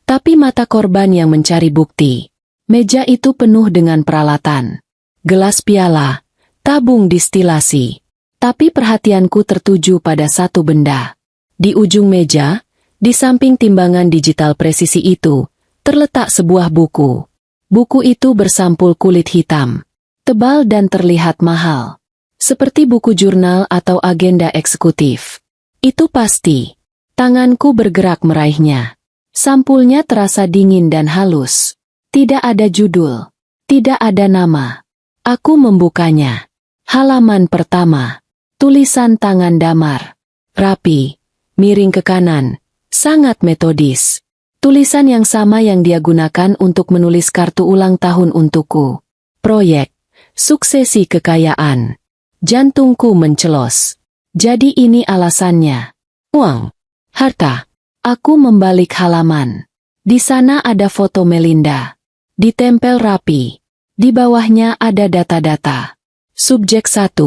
tapi mata korban yang mencari bukti. Meja itu penuh dengan peralatan. Gelas piala, tabung distilasi. Tapi perhatianku tertuju pada satu benda. Di ujung meja, di samping timbangan digital presisi itu, terletak sebuah buku. Buku itu bersampul kulit hitam, tebal dan terlihat mahal. Seperti buku jurnal atau agenda eksekutif. Itu pasti. Tanganku bergerak meraihnya. Sampulnya terasa dingin dan halus. Tidak ada judul. Tidak ada nama. Aku membukanya. Halaman pertama. Tulisan tangan Damar. Rapi. Miring ke kanan. Sangat metodis. Tulisan yang sama yang dia gunakan untuk menulis kartu ulang tahun untukku. Proyek. Suksesi kekayaan. Jantungku mencelos. Jadi ini alasannya. Uang. Harta. Aku membalik halaman. Di sana ada foto Melinda. Ditempel rapi. Di bawahnya ada data-data. Subjek 1.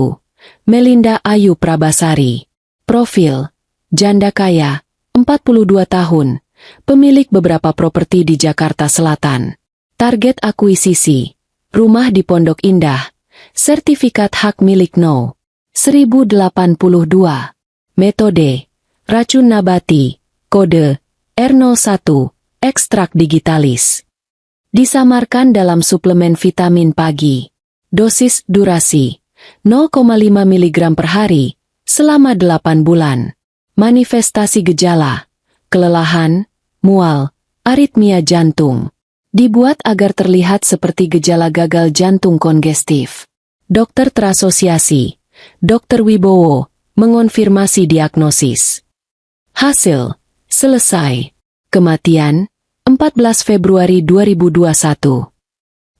Melinda Ayu Prabasari. Profil. Janda kaya, 42 tahun. Pemilik beberapa properti di Jakarta Selatan. Target akuisisi. Rumah di Pondok Indah. Sertifikat hak milik No. 1082. Metode. Racun nabati, kode, R01, ekstrak digitalis. Disamarkan dalam suplemen vitamin pagi. Dosis durasi, 0,5 mg per hari, selama 8 bulan. Manifestasi gejala, kelelahan, mual, aritmia jantung. Dibuat agar terlihat seperti gejala gagal jantung kongestif. Dokter terasosiasi, Dr. Wibowo, mengonfirmasi diagnosis. Hasil, selesai. Kematian, 14 Februari 2021.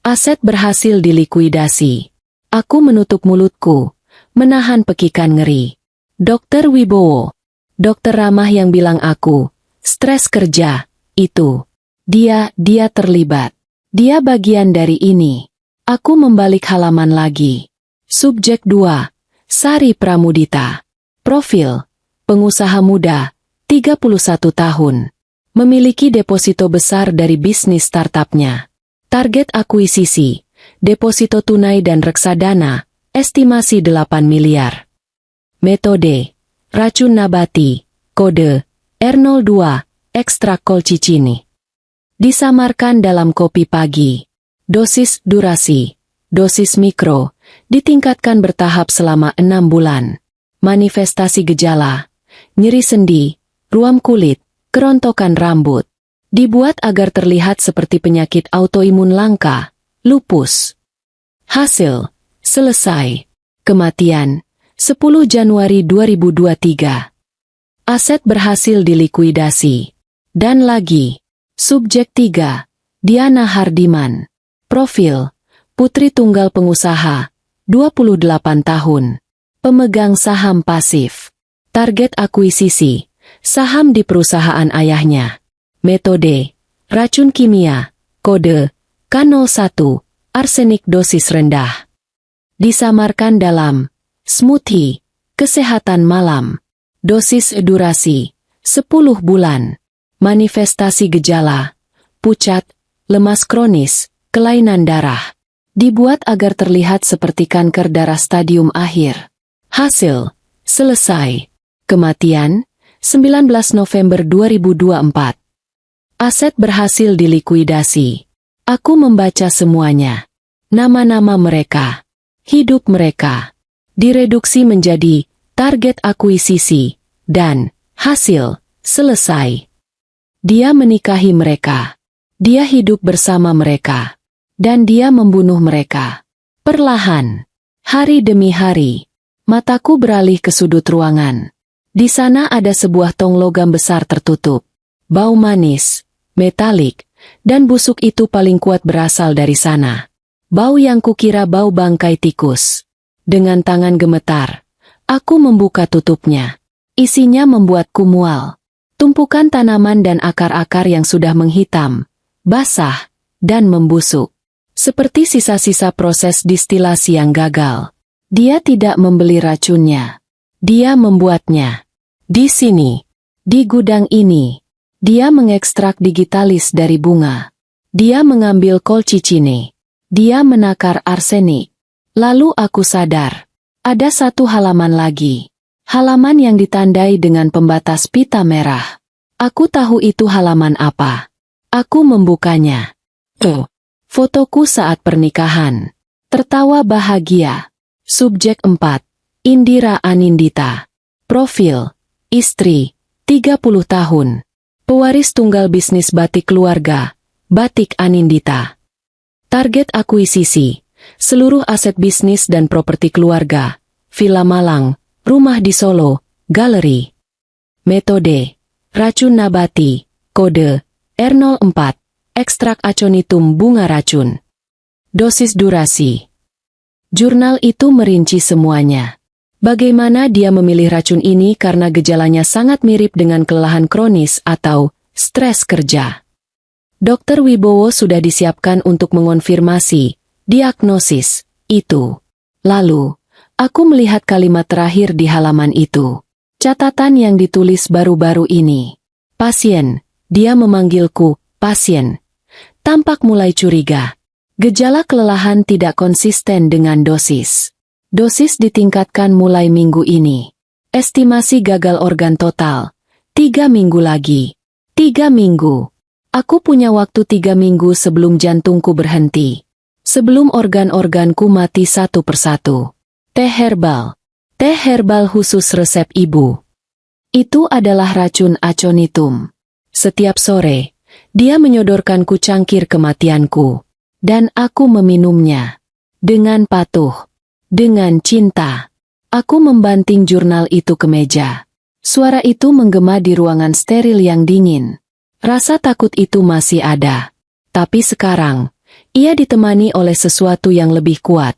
Aset berhasil dilikuidasi. Aku menutup mulutku, menahan pekikan ngeri. Dokter Wibowo, dokter ramah yang bilang aku, stres kerja, itu. Dia terlibat. Dia bagian dari ini. Aku membalik halaman lagi. Subjek 2, Sari Pramudita. Profil, pengusaha muda. 31 tahun. Memiliki deposito besar dari bisnis startupnya. Target akuisisi, deposito tunai dan reksadana, estimasi 8 miliar. Metode, racun nabati, kode, R02, ekstrak kolcicini. Disamarkan dalam kopi pagi. Dosis durasi, dosis mikro, ditingkatkan bertahap selama 6 bulan. Manifestasi gejala, nyeri sendi, ruam kulit, kerontokan rambut. Dibuat agar terlihat seperti penyakit autoimun langka, lupus. Hasil, selesai. Kematian, 10 Januari 2023. Aset berhasil dilikuidasi. Dan lagi. Subjek 3, Diana Hardiman. Profil, putri tunggal pengusaha, 28 tahun. Pemegang saham pasif. Target akuisisi. Saham di perusahaan ayahnya. Metode, racun kimia, kode, K01, arsenik dosis rendah. Disamarkan dalam smoothie, kesehatan malam. Dosis durasi 10 bulan. Manifestasi gejala, pucat, lemas kronis, kelainan darah. Dibuat agar terlihat seperti kanker darah stadium akhir. Hasil, selesai. Kematian, 19 November 2024. Aset berhasil dilikuidasi. Aku membaca semuanya. Nama-nama mereka. Hidup mereka. Direduksi menjadi target akuisisi. Dan hasil, selesai. Dia menikahi mereka. Dia hidup bersama mereka. Dan dia membunuh mereka. Perlahan. Hari demi hari. Mataku beralih ke sudut ruangan. Di sana ada sebuah tong logam besar tertutup. Bau manis, metalik, dan busuk itu paling kuat berasal dari sana. Bau yang kukira bau bangkai tikus. Dengan tangan gemetar, aku membuka tutupnya. Isinya membuatku mual. Tumpukan tanaman dan akar-akar yang sudah menghitam, basah, dan membusuk. Seperti sisa-sisa proses distilasi yang gagal. Dia tidak membeli racunnya. Dia membuatnya. Di sini. Di gudang ini. Dia mengekstrak digitalis dari bunga. Dia mengambil kolcicine. Dia menakar arsenik. Lalu aku sadar. Ada satu halaman lagi. Halaman yang ditandai dengan pembatas pita merah. Aku tahu itu halaman apa. Aku membukanya. Oh. Fotoku saat pernikahan. Tertawa bahagia. Subjek 4. Indira Anindita. Profil. Istri. 30 tahun. Pewaris tunggal bisnis batik keluarga. Batik Anindita. Target akuisisi. Seluruh aset bisnis dan properti keluarga. Villa Malang. Rumah di Solo. Galeri. Metode. Racun nabati. Kode. R04. Ekstrak aconitum bunga racun. Dosis durasi. Jurnal itu merinci semuanya. Bagaimana dia memilih racun ini karena gejalanya sangat mirip dengan kelelahan kronis atau stres kerja. Dr. Wibowo sudah disiapkan untuk mengonfirmasi diagnosis itu. Lalu, aku melihat kalimat terakhir di halaman itu. Catatan yang ditulis baru-baru ini. Pasien, dia memanggilku, pasien. Tampak mulai curiga. Gejala kelelahan tidak konsisten dengan dosis. Dosis ditingkatkan mulai minggu ini. Estimasi gagal organ total. 3 minggu lagi. 3 minggu. Aku punya waktu 3 minggu sebelum jantungku berhenti. Sebelum organ-organku mati satu persatu. Teh herbal. Teh herbal khusus resep ibu. Itu adalah racun aconitum. Setiap sore, dia menyodorkanku cangkir kematianku. Dan aku meminumnya. Dengan patuh. Dengan cinta. Aku membanting jurnal itu ke meja. Suara itu menggema di ruangan steril yang dingin. Rasa takut itu masih ada. Tapi sekarang, ia ditemani oleh sesuatu yang lebih kuat.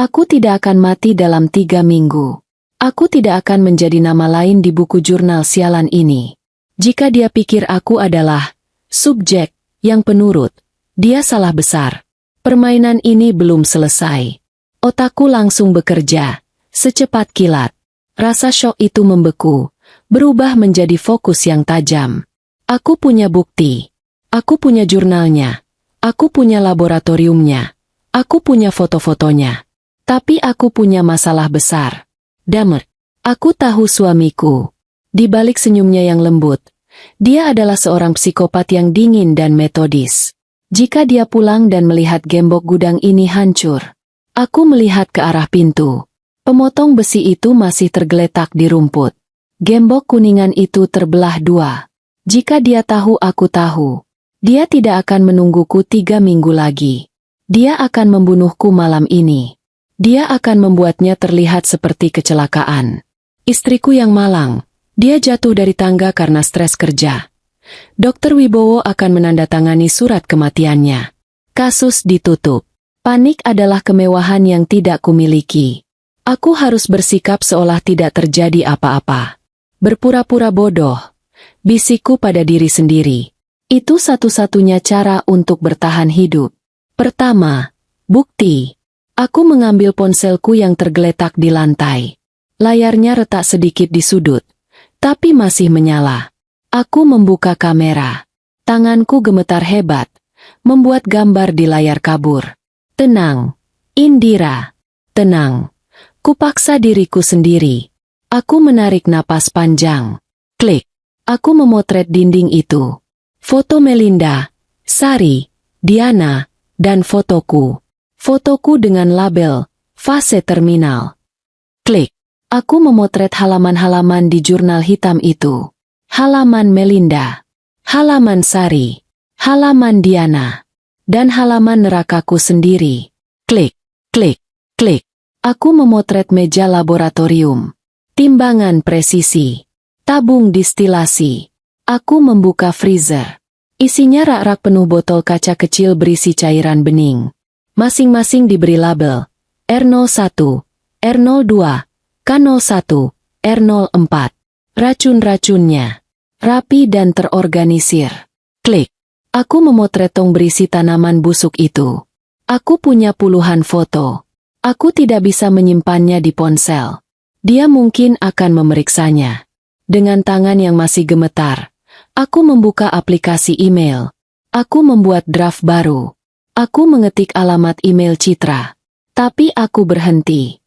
Aku tidak akan mati dalam 3 minggu. Aku tidak akan menjadi nama lain di buku jurnal sialan ini. Jika dia pikir aku adalah subjek yang penurut, dia salah besar. Permainan ini belum selesai. Otakku langsung bekerja, secepat kilat. Rasa syok itu membeku, berubah menjadi fokus yang tajam. Aku punya bukti. Aku punya jurnalnya. Aku punya laboratoriumnya. Aku punya foto-fotonya. Tapi aku punya masalah besar. Damer, aku tahu suamiku. Di balik senyumnya yang lembut, dia adalah seorang psikopat yang dingin dan metodis. Jika dia pulang dan melihat gembok gudang ini hancur, aku melihat ke arah pintu. Pemotong besi itu masih tergeletak di rumput. Gembok kuningan itu terbelah 2. Jika dia tahu aku tahu, dia tidak akan menungguku 3 minggu lagi. Dia akan membunuhku malam ini. Dia akan membuatnya terlihat seperti kecelakaan. Istriku yang malang, dia jatuh dari tangga karena stres kerja. Dr. Wibowo akan menandatangani surat kematiannya. Kasus ditutup. Panik adalah kemewahan yang tidak kumiliki. Aku harus bersikap seolah tidak terjadi apa-apa. Berpura-pura bodoh. Bisikku pada diri sendiri. Itu satu-satunya cara untuk bertahan hidup. Pertama, bukti. Aku mengambil ponselku yang tergeletak di lantai. Layarnya retak sedikit di sudut, tapi masih menyala. Aku membuka kamera. Tanganku gemetar hebat, membuat gambar di layar kabur. Tenang, Indira. Tenang. Kupaksa diriku sendiri. Aku menarik napas panjang. Klik. Aku memotret dinding itu. Foto Melinda, Sari, Diana, dan fotoku. Fotoku dengan label, fase terminal. Klik. Aku memotret halaman-halaman di jurnal hitam itu. Halaman Melinda. Halaman Sari. Halaman Diana. Dan halaman nerakaku sendiri. Klik. Klik. Klik. Aku memotret meja laboratorium. Timbangan presisi. Tabung distilasi. Aku membuka freezer. Isinya rak-rak penuh botol kaca kecil berisi cairan bening. Masing-masing diberi label R01, R02, K01, R04. Racun-racunnya rapi dan terorganisir. Klik. Aku memotret tong berisi tanaman busuk itu. Aku punya puluhan foto. Aku tidak bisa menyimpannya di ponsel. Dia mungkin akan memeriksanya. Dengan tangan yang masih gemetar, aku membuka aplikasi email. Aku membuat draft baru. Aku mengetik alamat email Citra. Tapi aku berhenti.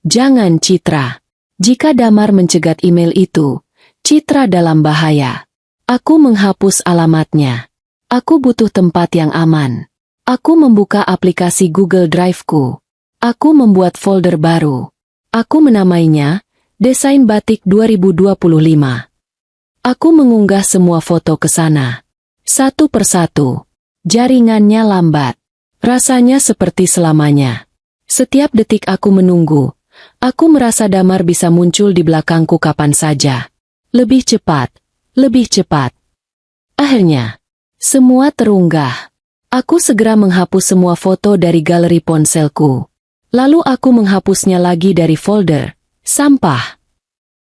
Jangan Citra. Jika Damar mencegat email itu, Citra dalam bahaya. Aku menghapus alamatnya. Aku butuh tempat yang aman. Aku membuka aplikasi Google Drive-ku. Aku membuat folder baru. Aku menamainya, Desain Batik 2025. Aku mengunggah semua foto ke sana. Satu persatu. Jaringannya lambat. Rasanya seperti selamanya. Setiap detik aku menunggu. Aku merasa Damar bisa muncul di belakangku kapan saja. Lebih cepat. Lebih cepat. Akhirnya, semua terunggah. Aku segera menghapus semua foto dari galeri ponselku. Lalu aku menghapusnya lagi dari folder. Sampah.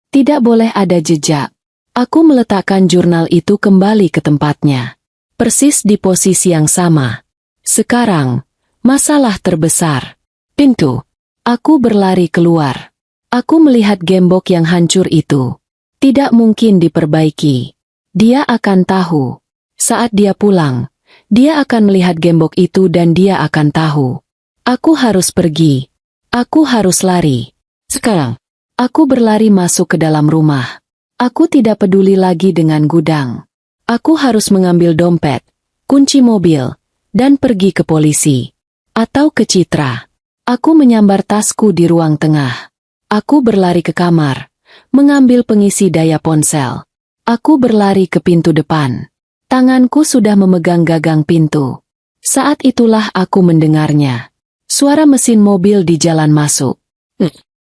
Tidak boleh ada jejak. Aku meletakkan jurnal itu kembali ke tempatnya. Persis di posisi yang sama. Sekarang, masalah terbesar. Pintu. Aku berlari keluar. Aku melihat gembok yang hancur itu. Tidak mungkin diperbaiki. Dia akan tahu. Saat dia pulang, dia akan melihat gembok itu dan dia akan tahu. Aku harus pergi. Aku harus lari. Sekarang, aku berlari masuk ke dalam rumah. Aku tidak peduli lagi dengan gudang. Aku harus mengambil dompet, kunci mobil, dan pergi ke polisi. Atau ke Citra. Aku menyambar tasku di ruang tengah. Aku berlari ke kamar, mengambil pengisi daya ponsel. Aku berlari ke pintu depan. Tanganku sudah memegang gagang pintu. Saat itulah aku mendengarnya. Suara mesin mobil di jalan masuk.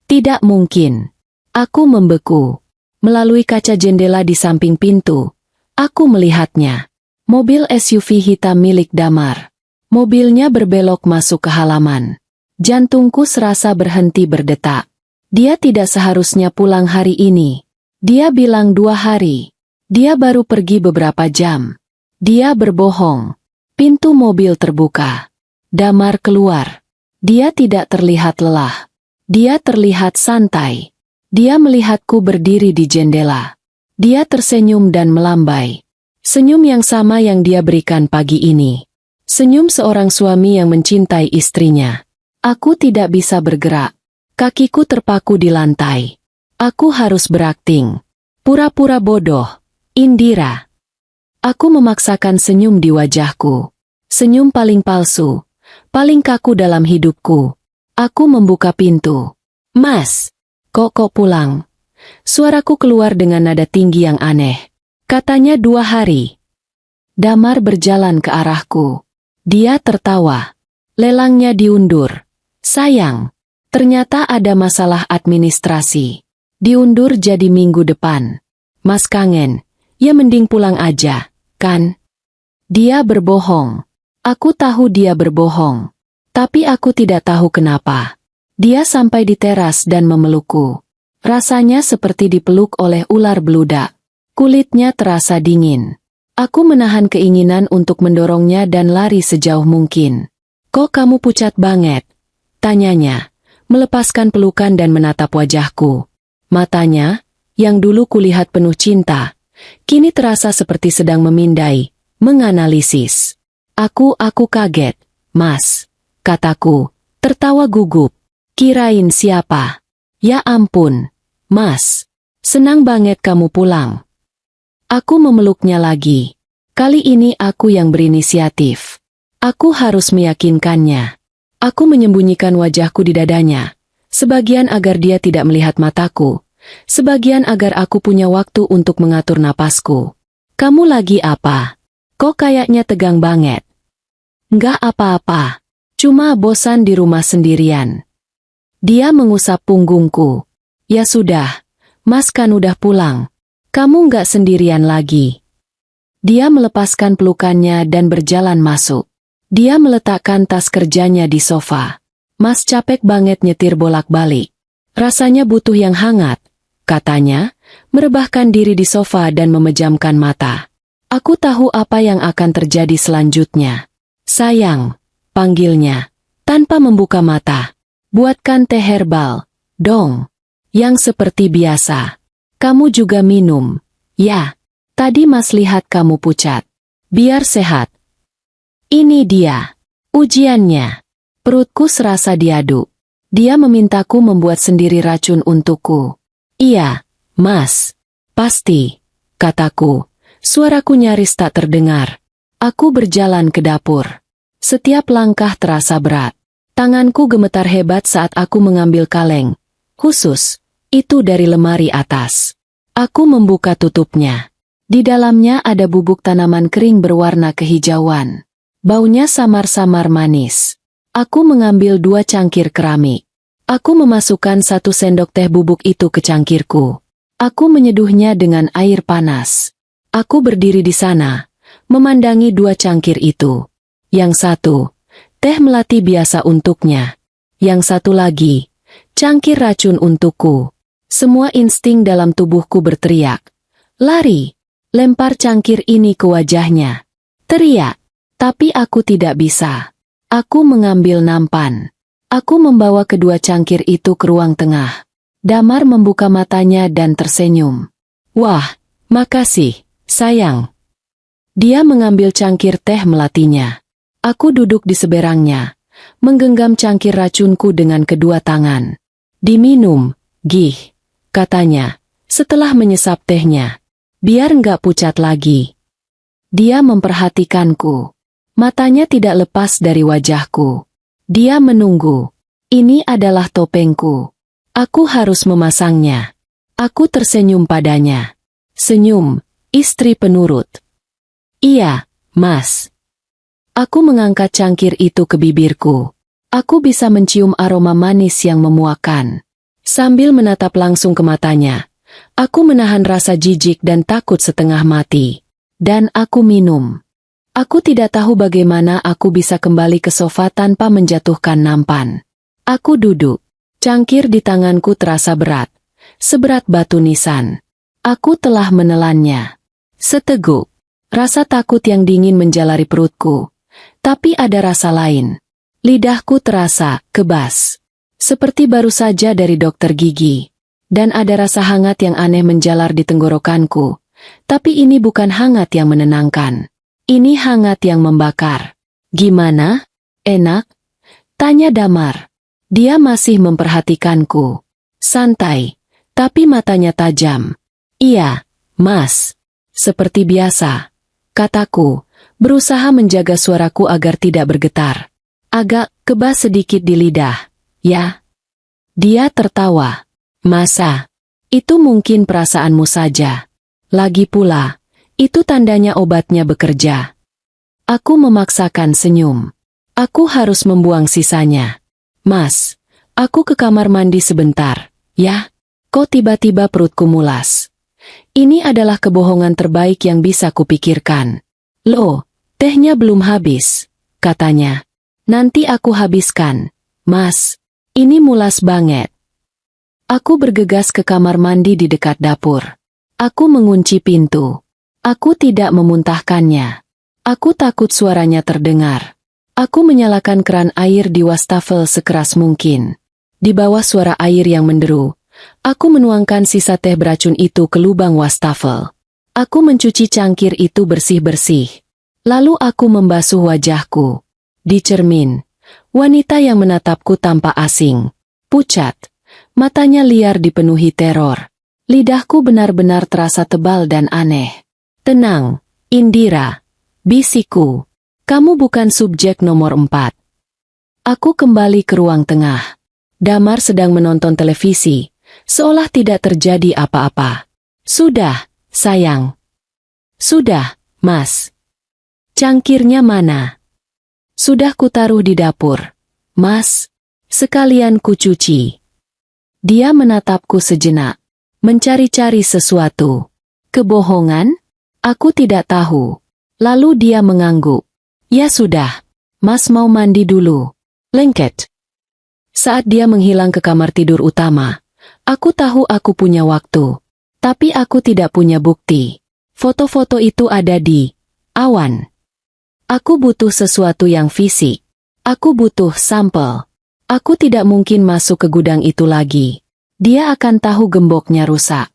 Tidak mungkin. Aku membeku. Melalui kaca jendela di samping pintu, aku melihatnya. Mobil SUV hitam milik Damar. Mobilnya berbelok masuk ke halaman. Jantungku serasa berhenti berdetak. Dia tidak seharusnya pulang hari ini. Dia bilang 2 hari. Dia baru pergi beberapa jam. Dia berbohong. Pintu mobil terbuka. Damar keluar. Dia tidak terlihat lelah. Dia terlihat santai. Dia melihatku berdiri di jendela. Dia tersenyum dan melambai. Senyum yang sama yang dia berikan pagi ini. Senyum seorang suami yang mencintai istrinya. Aku tidak bisa bergerak. Kakiku terpaku di lantai. Aku harus berakting. Pura-pura bodoh. Indira. Aku memaksakan senyum di wajahku. Senyum paling palsu. Paling kaku dalam hidupku. Aku membuka pintu. Mas. Kok pulang? Suaraku keluar dengan nada tinggi yang aneh. Katanya 2 hari. Damar berjalan ke arahku. Dia tertawa. Lelangnya diundur. Sayang. Ternyata ada masalah administrasi. Diundur jadi minggu depan. Mas kangen. Ya mending pulang aja, kan? Dia berbohong. Aku tahu dia berbohong. Tapi aku tidak tahu kenapa. Dia sampai di teras dan memelukku. Rasanya seperti dipeluk oleh ular beludak. Kulitnya terasa dingin. Aku menahan keinginan untuk mendorongnya dan lari sejauh mungkin. Kok kamu pucat banget? Tanyanya, melepaskan pelukan dan menatap wajahku. Matanya, yang dulu kulihat penuh cinta, kini terasa seperti sedang memindai, menganalisis. Aku kaget, Mas, kataku, tertawa gugup. Kirain siapa? Ya ampun, Mas, senang banget kamu pulang. Aku memeluknya lagi. Kali ini aku yang berinisiatif. Aku harus meyakinkannya. Aku menyembunyikan wajahku di dadanya, sebagian agar dia tidak melihat mataku, sebagian agar aku punya waktu untuk mengatur napasku. Kamu lagi apa? Kok kayaknya tegang banget? Nggak apa-apa, cuma bosan di rumah sendirian. Dia mengusap punggungku. Ya sudah, Mas kan udah pulang. Kamu nggak sendirian lagi. Dia melepaskan pelukannya dan berjalan masuk. Dia meletakkan tas kerjanya di sofa. Mas capek banget nyetir bolak-balik. Rasanya butuh yang hangat, katanya, merebahkan diri di sofa dan memejamkan mata. Aku tahu apa yang akan terjadi selanjutnya. Sayang, panggilnya, tanpa membuka mata. Buatkan teh herbal, dong. Yang seperti biasa. Kamu juga minum. Ya, tadi Mas lihat kamu pucat. Biar sehat. Ini dia. Ujiannya. Perutku serasa diaduk. Dia memintaku membuat sendiri racun untukku. Iya, Mas. Pasti. Kataku. Suaraku nyaris tak terdengar. Aku berjalan ke dapur. Setiap langkah terasa berat. Tanganku gemetar hebat saat aku mengambil kaleng. Khusus, itu dari lemari atas. Aku membuka tutupnya. Di dalamnya ada bubuk tanaman kering berwarna kehijauan. Baunya samar-samar manis. Aku mengambil 2 cangkir keramik. Aku memasukkan 1 sendok teh bubuk itu ke cangkirku. Aku menyeduhnya dengan air panas. Aku berdiri di sana, memandangi 2 cangkir itu. Yang satu, teh melati biasa untuknya. Yang satu lagi, cangkir racun untukku. Semua insting dalam tubuhku berteriak. Lari, lempar cangkir ini ke wajahnya. Teriak. Tapi aku tidak bisa. Aku mengambil nampan. Aku membawa kedua cangkir itu ke ruang tengah. Damar membuka matanya dan tersenyum. Wah, makasih, sayang. Dia mengambil cangkir teh melatinya. Aku duduk di seberangnya, menggenggam cangkir racunku dengan kedua tangan. Diminum, Gih, katanya, setelah menyesap tehnya. Biar nggak pucat lagi. Dia memperhatikanku. Matanya tidak lepas dari wajahku. Dia menunggu. Ini adalah topengku. Aku harus memasangnya. Aku tersenyum padanya. Senyum, istri penurut. Iya, Mas. Aku mengangkat cangkir itu ke bibirku. Aku bisa mencium aroma manis yang memuakan. Sambil menatap langsung ke matanya, aku menahan rasa jijik dan takut setengah mati. Dan aku minum. Aku tidak tahu bagaimana aku bisa kembali ke sofa tanpa menjatuhkan nampan. Aku duduk. Cangkir di tanganku terasa berat. Seberat batu nisan. Aku telah menelannya. Seteguk. Rasa takut yang dingin menjalari perutku. Tapi ada rasa lain. Lidahku terasa kebas. Seperti baru saja dari dokter gigi. Dan ada rasa hangat yang aneh menjalar di tenggorokanku. Tapi ini bukan hangat yang menenangkan. Ini hangat yang membakar. Gimana? Enak? Tanya Damar. Dia masih memperhatikanku. Santai, tapi matanya tajam. Iya, Mas. Seperti biasa. Kataku, berusaha menjaga suaraku agar tidak bergetar. Agak kebas sedikit di lidah. Ya? Dia tertawa. Masa? Itu mungkin perasaanmu saja. Lagi pula, itu tandanya obatnya bekerja. Aku memaksakan senyum. Aku harus membuang sisanya. Mas, aku ke kamar mandi sebentar, ya? Kok tiba-tiba perutku mulas? Ini adalah kebohongan terbaik yang bisa kupikirkan. Loh, tehnya belum habis, katanya. Nanti aku habiskan. Mas, ini mulas banget. Aku bergegas ke kamar mandi di dekat dapur. Aku mengunci pintu. Aku tidak memuntahkannya. Aku takut suaranya terdengar. Aku menyalakan keran air di wastafel sekeras mungkin. Di bawah suara air yang menderu, aku menuangkan sisa teh beracun itu ke lubang wastafel. Aku mencuci cangkir itu bersih-bersih. Lalu aku membasuh wajahku. Di cermin, wanita yang menatapku tampak asing. Pucat. Matanya liar dipenuhi teror. Lidahku benar-benar terasa tebal dan aneh. Tenang, Indira. Bisikku. Kamu bukan subjek nomor 4. Aku kembali ke ruang tengah. Damar sedang menonton televisi, seolah tidak terjadi apa-apa. Sudah, sayang. Sudah, Mas. Cangkirnya mana? Sudah kutaruh di dapur. Mas, sekalian kucuci. Dia menatapku sejenak, mencari-cari sesuatu. Kebohongan? Aku tidak tahu. Lalu dia mengangguk. Ya sudah, Mas mau mandi dulu. Lengket. Saat dia menghilang ke kamar tidur utama, aku tahu aku punya waktu. Tapi aku tidak punya bukti. Foto-foto itu ada di awan. Aku butuh sesuatu yang fisik. Aku butuh sampel. Aku tidak mungkin masuk ke gudang itu lagi. Dia akan tahu gemboknya rusak.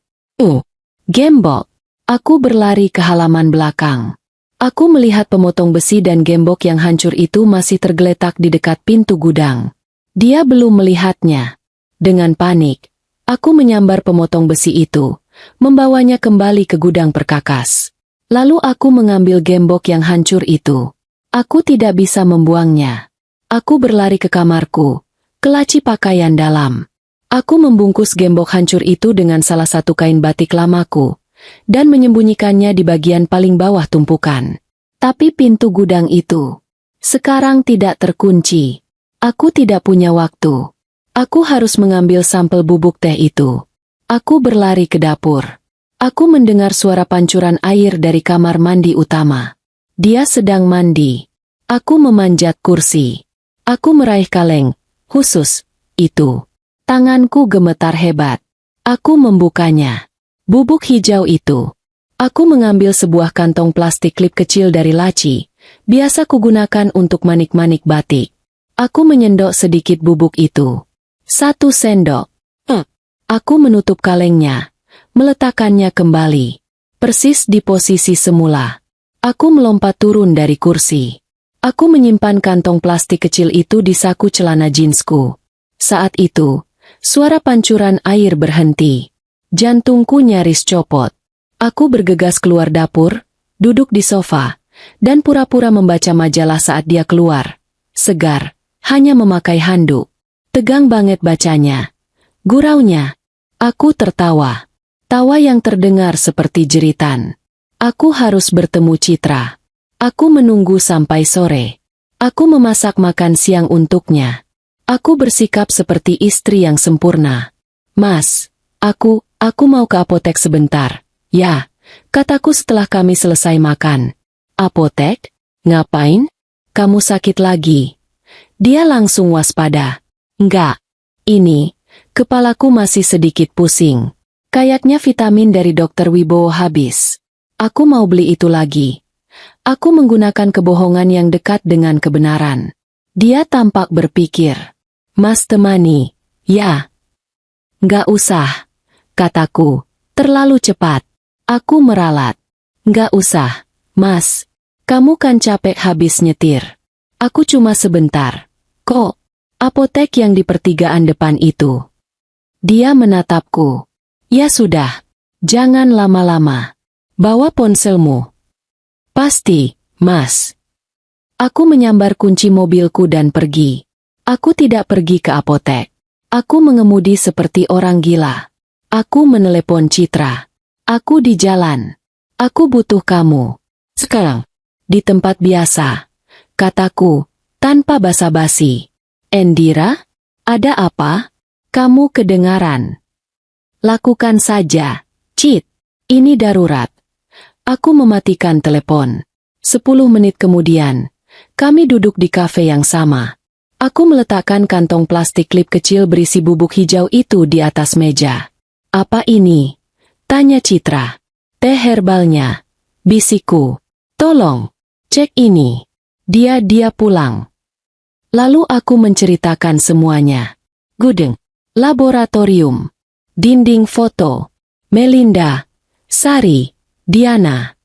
Gembok. Aku berlari ke halaman belakang. Aku melihat pemotong besi dan gembok yang hancur itu masih tergeletak di dekat pintu gudang. Dia belum melihatnya. Dengan panik, aku menyambar pemotong besi itu, membawanya kembali ke gudang perkakas. Lalu aku mengambil gembok yang hancur itu. Aku tidak bisa membuangnya. Aku berlari ke kamarku, ke laci pakaian dalam. Aku membungkus gembok hancur itu dengan salah satu kain batik lamaku, dan menyembunyikannya di bagian paling bawah tumpukan. Tapi pintu gudang itu sekarang tidak terkunci. Aku tidak punya waktu. Aku harus mengambil sampel bubuk teh itu. Aku berlari ke dapur. Aku mendengar suara pancuran air dari kamar mandi utama. Dia sedang mandi. Aku memanjat kursi. Aku meraih kaleng khusus itu. Tanganku gemetar hebat. Aku membukanya. Bubuk hijau itu. Aku mengambil sebuah kantong plastik klip kecil dari laci, biasa kugunakan untuk manik-manik batik. Aku menyendok sedikit bubuk itu. 1 sendok. Aku menutup kalengnya, meletakkannya kembali. Persis di posisi semula. Aku melompat turun dari kursi. Aku menyimpan kantong plastik kecil itu di saku celana jeansku. Saat itu, suara pancuran air berhenti. Jantungku nyaris copot. Aku bergegas keluar dapur, duduk di sofa, dan pura-pura membaca majalah saat dia keluar. Segar, hanya memakai handuk. Tegang banget bacanya. Guraunya. Aku tertawa. Tawa yang terdengar seperti jeritan. Aku harus bertemu Citra. Aku menunggu sampai sore. Aku memasak makan siang untuknya. Aku bersikap seperti istri yang sempurna. Mas, Aku mau ke apotek sebentar. Ya, kataku setelah kami selesai makan. Apotek? Ngapain? Kamu sakit lagi. Dia langsung waspada. Enggak. Ini, kepalaku masih sedikit pusing. Kayaknya vitamin dari Dokter Wibowo habis. Aku mau beli itu lagi. Aku menggunakan kebohongan yang dekat dengan kebenaran. Dia tampak berpikir. Mas temani. Ya. Enggak usah. Kataku, terlalu cepat. Aku meralat. Nggak usah, Mas. Kamu kan capek habis nyetir. Aku cuma sebentar. Kok? Apotek yang di pertigaan depan itu. Dia menatapku. Ya sudah. Jangan lama-lama. Bawa ponselmu. Pasti, Mas. Aku menyambar kunci mobilku dan pergi. Aku tidak pergi ke apotek. Aku mengemudi seperti orang gila. Aku menelepon Citra. Aku di jalan. Aku butuh kamu. Sekarang. Di tempat biasa. Kataku, tanpa basa-basi. Indira? Ada apa? Kamu kedengaran. Lakukan saja. Cit. Ini darurat. Aku mematikan telepon. 10 menit kemudian, kami duduk di kafe yang sama. Aku meletakkan kantong plastik klip kecil berisi bubuk hijau itu di atas meja. Apa ini? Tanya Citra. Teh herbalnya. Bisikku. Tolong, cek ini. Dia pulang. Lalu aku menceritakan semuanya. Gudang, laboratorium, dinding foto, Melinda, Sari, Diana,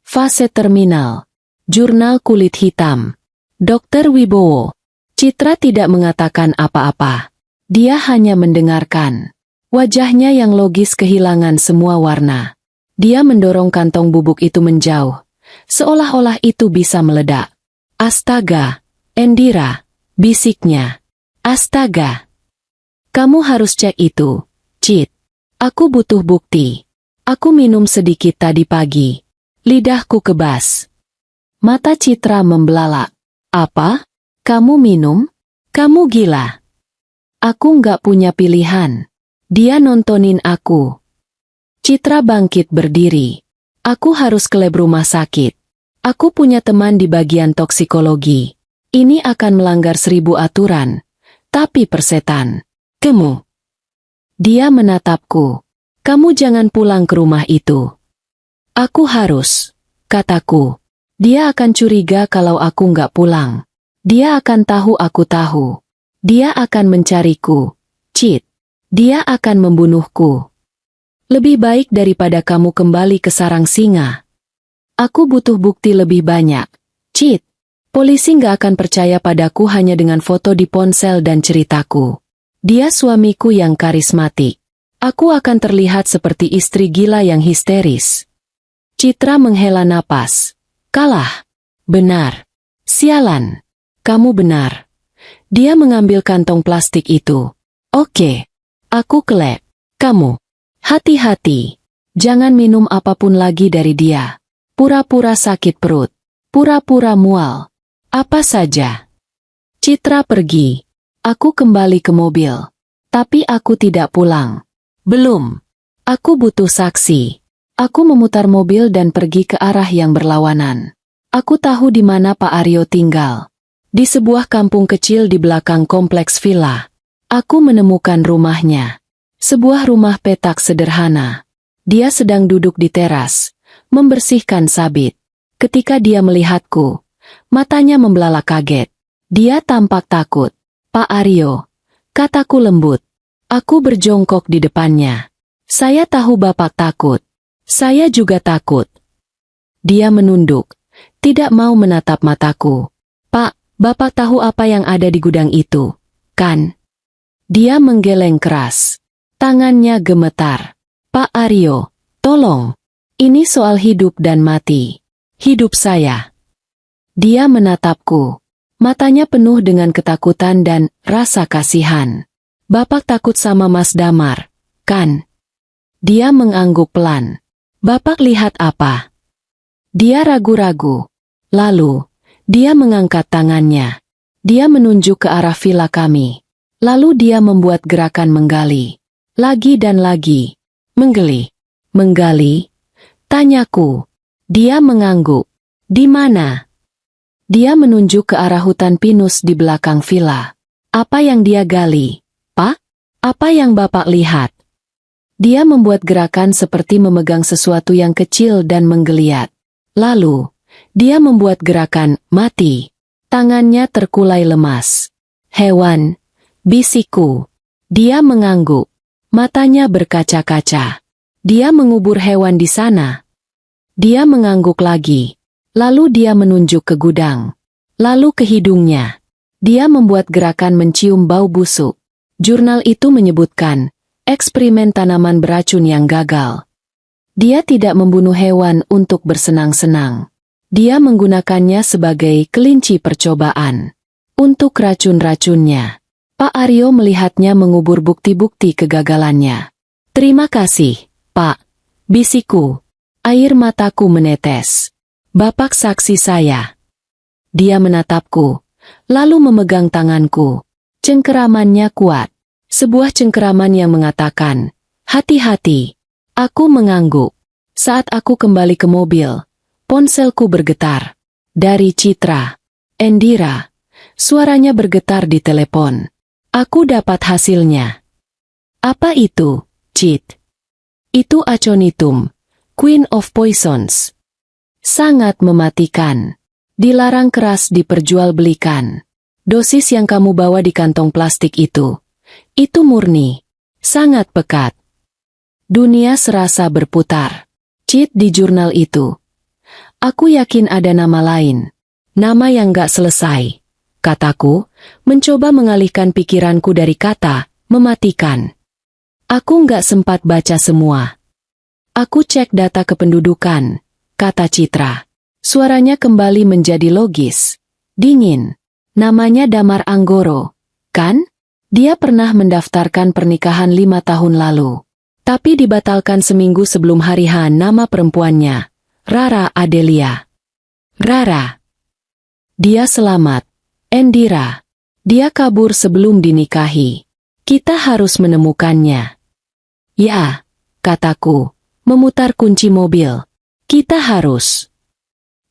fase terminal, jurnal kulit hitam, Dr. Wibowo. Citra tidak mengatakan apa-apa. Dia hanya mendengarkan. Wajahnya yang logis kehilangan semua warna. Dia mendorong kantong bubuk itu menjauh, seolah-olah itu bisa meledak. Astaga, Endira, bisiknya. Astaga. Kamu harus cek itu, Cit. Aku butuh bukti. Aku minum sedikit tadi pagi. Lidahku kebas. Mata Citra membelalak. Apa? Kamu minum? Kamu gila. Aku nggak punya pilihan. Dia nontonin aku. Citra bangkit berdiri. Aku harus ke lab rumah sakit. Aku punya teman di bagian toksikologi. Ini akan melanggar 1000 aturan. Tapi persetan. Kamu. Dia menatapku. Kamu jangan pulang ke rumah itu. Aku harus. Kataku. Dia akan curiga kalau aku nggak pulang. Dia akan tahu aku tahu. Dia akan mencariku. Cit. Dia akan membunuhku. Lebih baik daripada kamu kembali ke sarang singa. Aku butuh bukti lebih banyak. Cit. Polisi nggak akan percaya padaku hanya dengan foto di ponsel dan ceritaku. Dia suamiku yang karismatik. Aku akan terlihat seperti istri gila yang histeris. Citra menghela napas. Kalah. Benar. Sialan. Kamu benar. Dia mengambil kantong plastik itu. Oke. Aku ke lab. Kamu. Hati-hati. Jangan minum apapun lagi dari dia. Pura-pura sakit perut. Pura-pura mual. Apa saja. Citra pergi. Aku kembali ke mobil. Tapi aku tidak pulang. Belum. Aku butuh saksi. Aku memutar mobil dan pergi ke arah yang berlawanan. Aku tahu di mana Pak Aryo tinggal. Di sebuah kampung kecil di belakang kompleks villa. Aku menemukan rumahnya. Sebuah rumah petak sederhana. Dia sedang duduk di teras, membersihkan sabit. Ketika dia melihatku, matanya membelalak kaget. Dia tampak takut. Pak Aryo, kataku lembut. Aku berjongkok di depannya. Saya tahu Bapak takut. Saya juga takut. Dia menunduk, tidak mau menatap mataku. Pak, Bapak tahu apa yang ada di gudang itu, kan? Dia menggeleng keras. Tangannya gemetar. Pak Aryo, tolong. Ini soal hidup dan mati. Hidup saya. Dia menatapku. Matanya penuh dengan ketakutan dan rasa kasihan. Bapak takut sama Mas Damar, kan? Dia mengangguk pelan. Bapak lihat apa? Dia ragu-ragu. Lalu, dia mengangkat tangannya. Dia menunjuk ke arah villa kami. Lalu dia membuat gerakan menggali. Lagi dan lagi. Menggali. Menggali? Tanyaku. Dia mengangguk. Di mana? Dia menunjuk ke arah hutan pinus di belakang villa. Apa yang dia gali? Pak? Apa yang Bapak lihat? Dia membuat gerakan seperti memegang sesuatu yang kecil dan menggeliat. Lalu, dia membuat gerakan mati. Tangannya terkulai lemas. Hewan. Bisikku. Dia mengangguk. Matanya berkaca-kaca. Dia mengubur hewan di sana. Dia mengangguk lagi. Lalu dia menunjuk ke gudang. Lalu ke hidungnya. Dia membuat gerakan mencium bau busuk. Jurnal itu menyebutkan eksperimen tanaman beracun yang gagal. Dia tidak membunuh hewan untuk bersenang-senang. Dia menggunakannya sebagai kelinci percobaan. Untuk racun-racunnya. Pak Aryo melihatnya mengubur bukti-bukti kegagalannya. Terima kasih, Pak. Bisikku. Air mataku menetes. Bapak saksi saya. Dia menatapku, lalu memegang tanganku. Cengkeramannya kuat. Sebuah cengkeraman yang mengatakan, hati-hati. Aku mengangguk. Saat aku kembali ke mobil, ponselku bergetar. Dari Citra. Endira. Suaranya bergetar di telepon. Aku dapat hasilnya. Apa itu, Cit? Itu aconitum, Queen of Poisons. Sangat mematikan. Dilarang keras diperjualbelikan. Dosis yang kamu bawa di kantong plastik itu murni, sangat pekat. Dunia serasa berputar. Cheat di jurnal itu. Aku yakin ada nama lain. Nama yang gak selesai. Kataku, mencoba mengalihkan pikiranku dari kata, mematikan. Aku gak sempat baca semua. Aku cek data kependudukan, kata Citra. Suaranya kembali menjadi logis. Dingin. Namanya Damar Anggoro, kan? Dia pernah mendaftarkan pernikahan 5 tahun lalu. Tapi dibatalkan seminggu sebelum hari H. Nama perempuannya, Rara Adelia. Rara. Dia selamat. Endira. Dia kabur sebelum dinikahi. Kita harus menemukannya. Ya, kataku, memutar kunci mobil. Kita harus.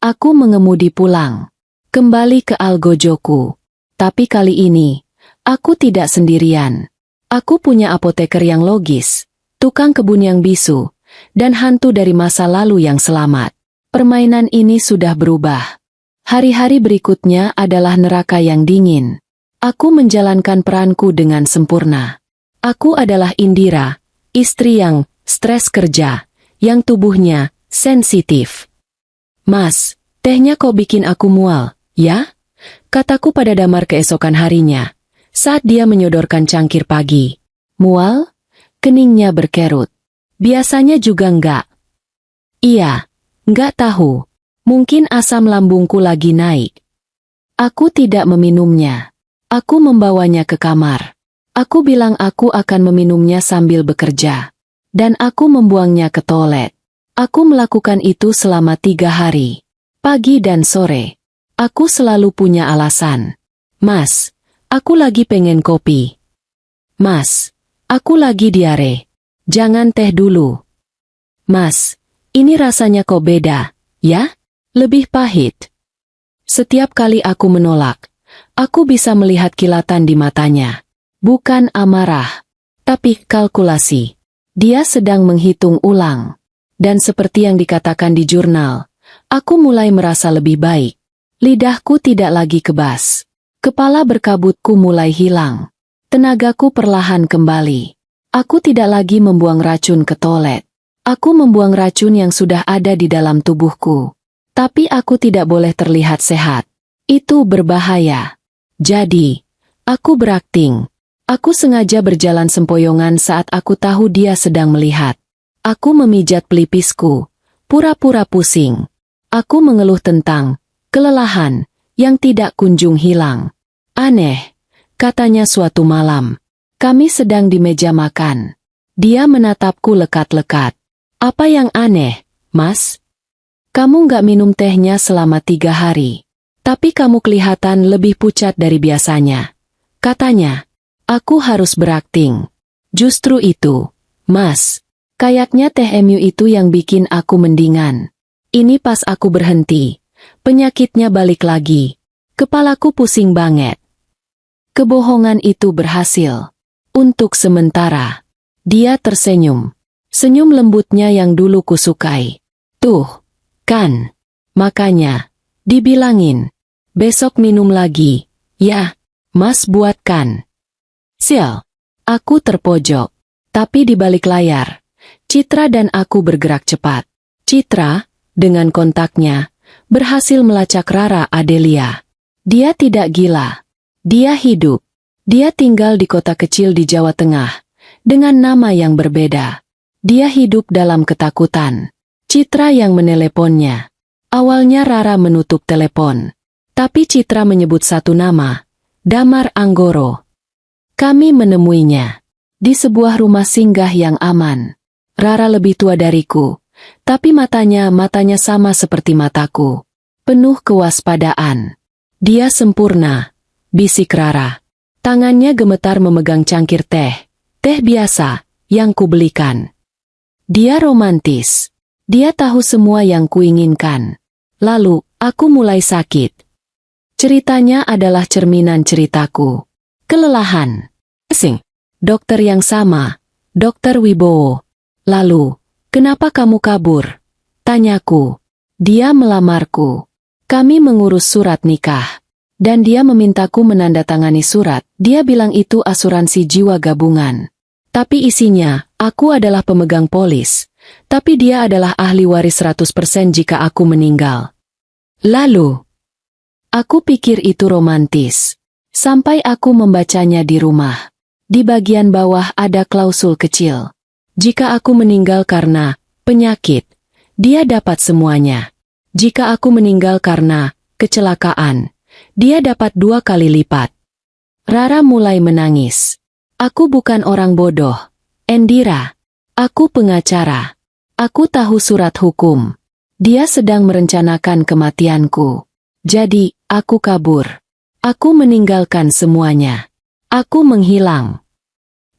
Aku mengemudi pulang. Kembali ke Algojoku. Tapi kali ini, aku tidak sendirian. Aku punya apoteker yang logis, tukang kebun yang bisu, dan hantu dari masa lalu yang selamat. Permainan ini sudah berubah. Hari-hari berikutnya adalah neraka yang dingin. Aku menjalankan peranku dengan sempurna. Aku adalah Indira, istri yang stres kerja, yang tubuhnya sensitif. Mas, tehnya kau bikin aku mual, ya? Kataku pada Damar keesokan harinya, saat dia menyodorkan cangkir pagi. Mual? Keningnya berkerut. Biasanya juga enggak. Iya, enggak tahu. Mungkin asam lambungku lagi naik. Aku tidak meminumnya. Aku membawanya ke kamar. Aku bilang aku akan meminumnya sambil bekerja. Dan aku membuangnya ke toilet. Aku melakukan itu selama 3 hari. Pagi dan sore. Aku selalu punya alasan. Mas, aku lagi pengen kopi. Mas, aku lagi diare. Jangan teh dulu. Mas, ini rasanya kok beda, ya? Lebih pahit. Setiap kali aku menolak, aku bisa melihat kilatan di matanya. Bukan amarah, tapi kalkulasi. Dia sedang menghitung ulang. Dan seperti yang dikatakan di jurnal, aku mulai merasa lebih baik. Lidahku tidak lagi kebas. Kepala berkabutku mulai hilang. Tenagaku perlahan kembali. Aku tidak lagi membuang racun ke toilet. Aku membuang racun yang sudah ada di dalam tubuhku. Tapi aku tidak boleh terlihat sehat. Itu berbahaya. Jadi, aku berakting. Aku sengaja berjalan sempoyongan saat aku tahu dia sedang melihat. Aku memijat pelipisku, pura-pura pusing. Aku mengeluh tentang kelelahan yang tidak kunjung hilang. Aneh, katanya suatu malam. Kami sedang di meja makan. Dia menatapku lekat-lekat. Apa yang aneh, Mas? Kamu nggak minum tehnya selama 3 hari. Tapi kamu kelihatan lebih pucat dari biasanya. Katanya, aku harus berakting. Justru itu, Mas. Kayaknya teh MU itu yang bikin aku mendingan. Ini pas aku berhenti. Penyakitnya balik lagi. Kepalaku pusing banget. Kebohongan itu berhasil. Untuk sementara. Dia tersenyum. Senyum lembutnya yang dulu kusukai. Tuh, kan. Makanya, dibilangin. Besok minum lagi. Ya, Mas buatkan. Sial. Aku terpojok. Tapi di balik layar, Citra dan aku bergerak cepat. Citra, dengan kontaknya, berhasil melacak Rara Adelia. Dia tidak gila. Dia hidup. Dia tinggal di kota kecil di Jawa Tengah, dengan nama yang berbeda. Dia hidup dalam ketakutan. Citra yang meneleponnya. Awalnya Rara menutup telepon. Tapi Citra menyebut satu nama, Damar Anggoro. Kami menemuinya. Di sebuah rumah singgah yang aman. Rara lebih tua dariku, tapi matanya sama seperti mataku. Penuh kewaspadaan. Dia sempurna, bisik Rara. Tangannya gemetar memegang cangkir teh biasa, yang kubelikan. Dia romantis. Dia tahu semua yang kuinginkan. Lalu, aku mulai sakit. Ceritanya adalah cerminan ceritaku. Kelelahan. Sing. Dokter yang sama, Dokter Wibowo. Lalu, kenapa kamu kabur? Tanyaku. Dia melamarku. Kami mengurus surat nikah. Dan dia memintaku menandatangani surat. Dia bilang itu asuransi jiwa gabungan. Tapi isinya, aku adalah pemegang polis. Tapi dia adalah ahli waris 100% jika aku meninggal. Lalu, aku pikir itu romantis. Sampai aku membacanya di rumah. Di bagian bawah ada klausul kecil. Jika aku meninggal karena penyakit, dia dapat semuanya. Jika aku meninggal karena kecelakaan, dia dapat 2 kali lipat. Rara mulai menangis. Aku bukan orang bodoh, Indira. Aku pengacara. Aku tahu surat hukum. Dia sedang merencanakan kematianku. Jadi, aku kabur. Aku meninggalkan semuanya. Aku menghilang.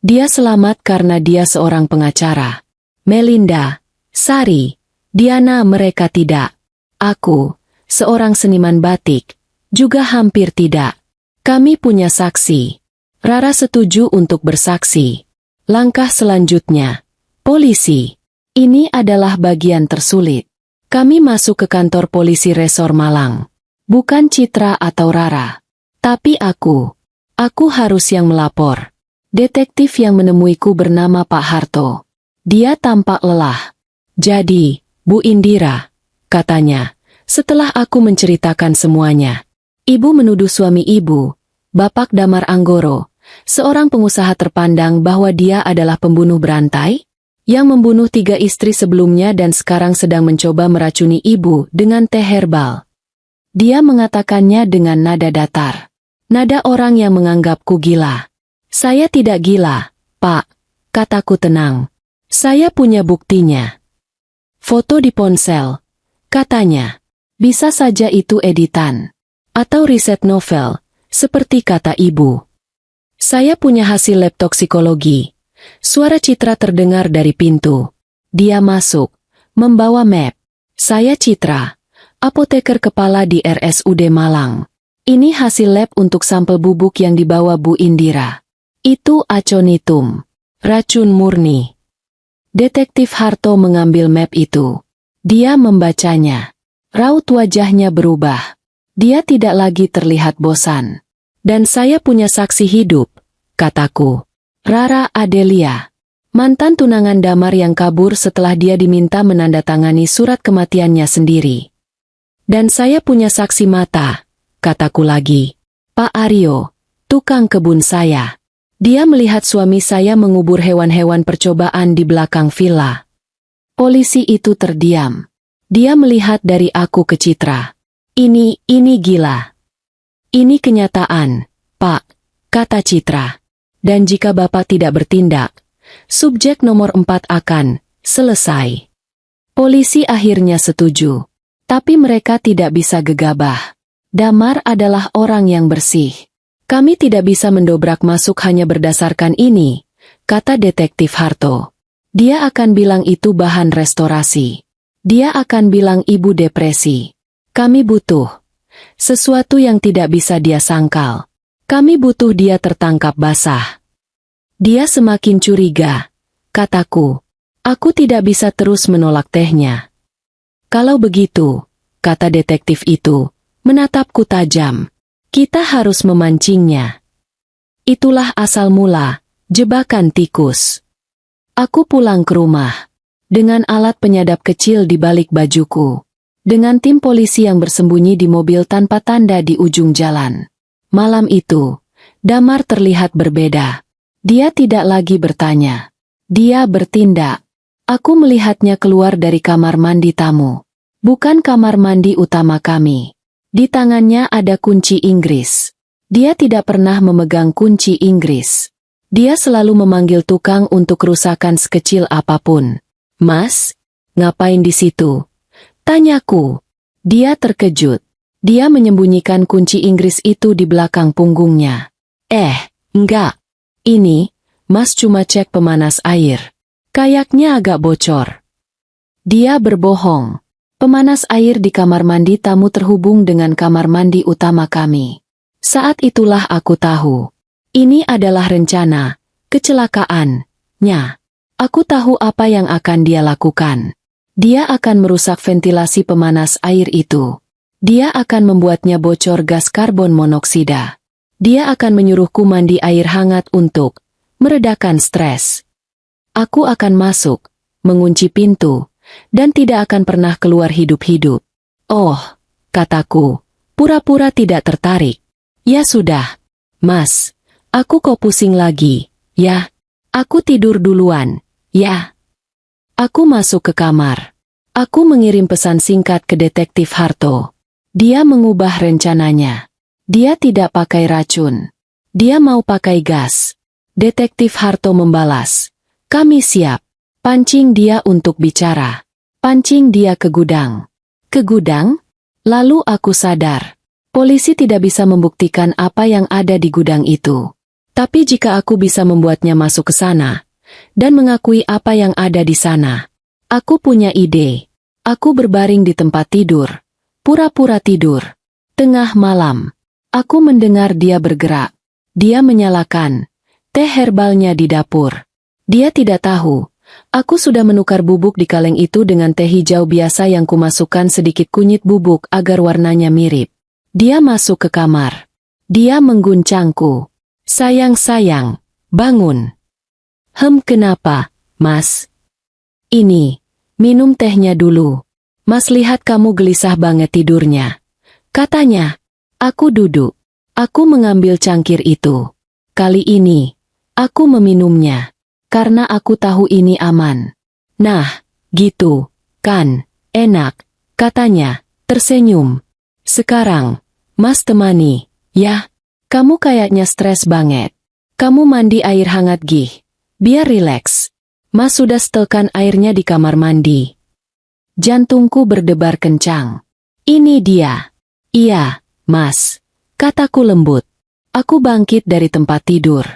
Dia selamat karena dia seorang pengacara. Melinda, Sari, Diana mereka tidak. Aku, seorang seniman batik, juga hampir tidak. Kami punya saksi. Rara setuju untuk bersaksi. Langkah selanjutnya, polisi. Ini adalah bagian tersulit. Kami masuk ke kantor polisi Resor Malang. Bukan Citra atau Rara. Tapi aku harus yang melapor. Detektif yang menemuiku bernama Pak Harto. Dia tampak lelah. Jadi, Bu Indira, katanya, setelah aku menceritakan semuanya. Ibu menuduh suami ibu, Bapak Damar Anggoro, seorang pengusaha terpandang bahwa dia adalah pembunuh berantai, yang membunuh 3 istri sebelumnya dan sekarang sedang mencoba meracuni ibu dengan teh herbal. Dia mengatakannya dengan nada datar. Nada orang yang menganggapku gila. Saya tidak gila, Pak, kataku tenang. Saya punya buktinya. Foto di ponsel, katanya. Bisa saja itu editan. Atau riset novel, seperti kata ibu. Saya punya hasil lab toksikologi. Suara Citra terdengar dari pintu. Dia masuk, membawa map. Saya Citra, apoteker kepala di RSUD Malang. Ini hasil lab untuk sampel bubuk yang dibawa Bu Indira. Itu aconitum, racun murni. Detektif Harto mengambil map itu. Dia membacanya. Raut wajahnya berubah. Dia tidak lagi terlihat bosan. Dan saya punya saksi hidup, kataku. Rara Adelia, mantan tunangan Damar yang kabur setelah dia diminta menandatangani surat kematiannya sendiri. Dan saya punya saksi mata, kataku lagi. Pak Aryo, tukang kebun saya. Dia melihat suami saya mengubur hewan-hewan percobaan di belakang villa. Polisi itu terdiam. Dia melihat dari aku ke Citra. Ini gila. Ini kenyataan, Pak, kata Citra. Dan jika Bapak tidak bertindak, subjek nomor 4 akan selesai. Polisi akhirnya setuju. Tapi mereka tidak bisa gegabah. Damar adalah orang yang bersih. Kami tidak bisa mendobrak masuk hanya berdasarkan ini, kata detektif Harto. Dia akan bilang itu bahan restorasi. Dia akan bilang ibu depresi. Kami butuh sesuatu yang tidak bisa dia sangkal. Kami butuh dia tertangkap basah. Dia semakin curiga, kataku. Aku tidak bisa terus menolak tehnya. Kalau begitu, kata detektif itu, menatapku tajam. Kita harus memancingnya. Itulah asal mula, jebakan tikus. Aku pulang ke rumah. Dengan alat penyadap kecil di balik bajuku. Dengan tim polisi yang bersembunyi di mobil tanpa tanda di ujung jalan. Malam itu, Damar terlihat berbeda. Dia tidak lagi bertanya. Dia bertindak. Aku melihatnya keluar dari kamar mandi tamu. Bukan kamar mandi utama kami. Di tangannya ada kunci Inggris. Dia tidak pernah memegang kunci Inggris. Dia selalu memanggil tukang untuk kerusakan sekecil apapun. Mas, ngapain di situ? Tanyaku. Dia terkejut. Dia menyembunyikan kunci Inggris itu di belakang punggungnya. Enggak. Ini, Mas cuma cek pemanas air. Kayaknya agak bocor. Dia berbohong. Pemanas air di kamar mandi tamu terhubung dengan kamar mandi utama kami. Saat itulah aku tahu. Ini adalah rencana kecelakaannya. Aku tahu apa yang akan dia lakukan. Dia akan merusak ventilasi pemanas air itu. Dia akan membuatnya bocor gas karbon monoksida. Dia akan menyuruhku mandi air hangat untuk meredakan stres. Aku akan masuk, mengunci pintu, dan tidak akan pernah keluar hidup-hidup. Oh, kataku, pura-pura tidak tertarik. Ya sudah, Mas, aku kok pusing lagi, ya. Aku tidur duluan, ya. Aku masuk ke kamar. Aku mengirim pesan singkat ke Detektif Harto. Dia mengubah rencananya. Dia tidak pakai racun. Dia mau pakai gas. Detektif Harto membalas. Kami siap. Pancing dia untuk bicara. Pancing dia ke gudang. Ke gudang? Lalu aku sadar. Polisi tidak bisa membuktikan apa yang ada di gudang itu. Tapi jika aku bisa membuatnya masuk ke sana, dan mengakui apa yang ada di sana. Aku punya ide. Aku berbaring di tempat tidur. Pura-pura tidur. Tengah malam. Aku mendengar dia bergerak. Dia menyalakan teh herbalnya di dapur. Dia tidak tahu. Aku sudah menukar bubuk di kaleng itu dengan teh hijau biasa yang kumasukkan sedikit kunyit bubuk agar warnanya mirip. Dia masuk ke kamar. Dia mengguncangku. Sayang, bangun. Kenapa, Mas? Ini, minum tehnya dulu. Mas lihat kamu gelisah banget tidurnya. Katanya. Aku duduk. Aku mengambil cangkir itu. Kali ini, aku meminumnya. Karena aku tahu ini aman. Nah, gitu, kan, enak, katanya, tersenyum. Sekarang, Mas temani, ya. Kamu kayaknya stres banget. Kamu mandi air hangat gih. Biar rileks. Mas sudah setelkan airnya di kamar mandi. Jantungku berdebar kencang. Ini dia. Iya, Mas. Kataku lembut. Aku bangkit dari tempat tidur.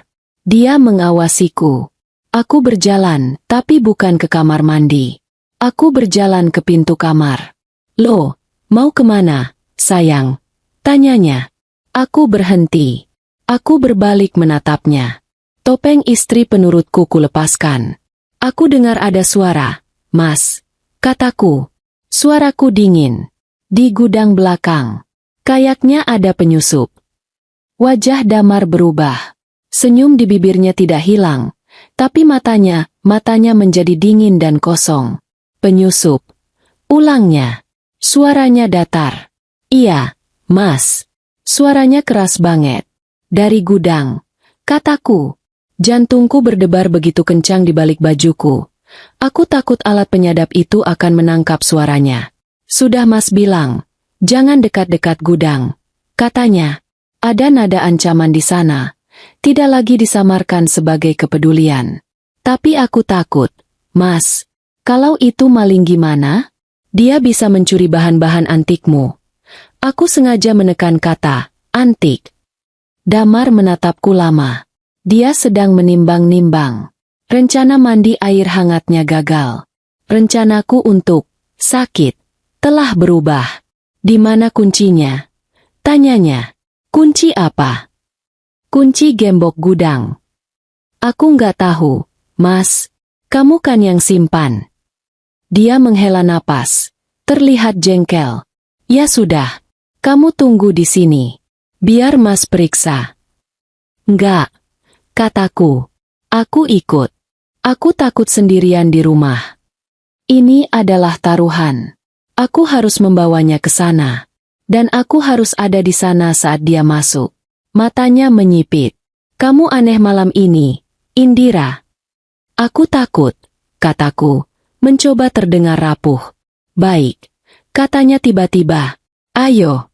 Dia mengawasiku. Aku berjalan, tapi bukan ke kamar mandi. Aku berjalan ke pintu kamar. Loh, mau kemana, sayang? Tanyanya. Aku berhenti. Aku berbalik menatapnya. Topeng istri penurutku kulepaskan. Aku dengar ada suara. Mas. Kataku. Suaraku dingin. Di gudang belakang. Kayaknya ada penyusup. Wajah Damar berubah. Senyum di bibirnya tidak hilang. Tapi matanya menjadi dingin dan kosong. Penyusup. Ulangnya. Suaranya datar. Iya, Mas. Suaranya keras banget. Dari gudang. Kataku. Jantungku berdebar begitu kencang di balik bajuku. Aku takut alat penyadap itu akan menangkap suaranya. Sudah Mas bilang, jangan dekat-dekat gudang. Katanya, ada nada ancaman di sana. Tidak lagi disamarkan sebagai kepedulian. Tapi aku takut, Mas. Kalau itu maling gimana? Dia bisa mencuri bahan-bahan antikmu. Aku sengaja menekan kata, antik. Damar menatapku lama. Dia sedang menimbang-nimbang. Rencana mandi air hangatnya gagal. Rencanaku untuk sakit telah berubah. Di mana kuncinya? Tanyanya. Kunci apa? Kunci gembok gudang. Aku nggak tahu, Mas. Kamu kan yang simpan. Dia menghela napas. Terlihat jengkel. Ya sudah. Kamu tunggu di sini. Biar Mas periksa. Enggak. Kataku. Aku ikut. Aku takut sendirian di rumah. Ini adalah taruhan. Aku harus membawanya ke sana. Dan aku harus ada di sana saat dia masuk. Matanya menyipit. Kamu aneh malam ini, Indira. Aku takut, kataku, mencoba terdengar rapuh. Baik, katanya tiba-tiba. Ayo.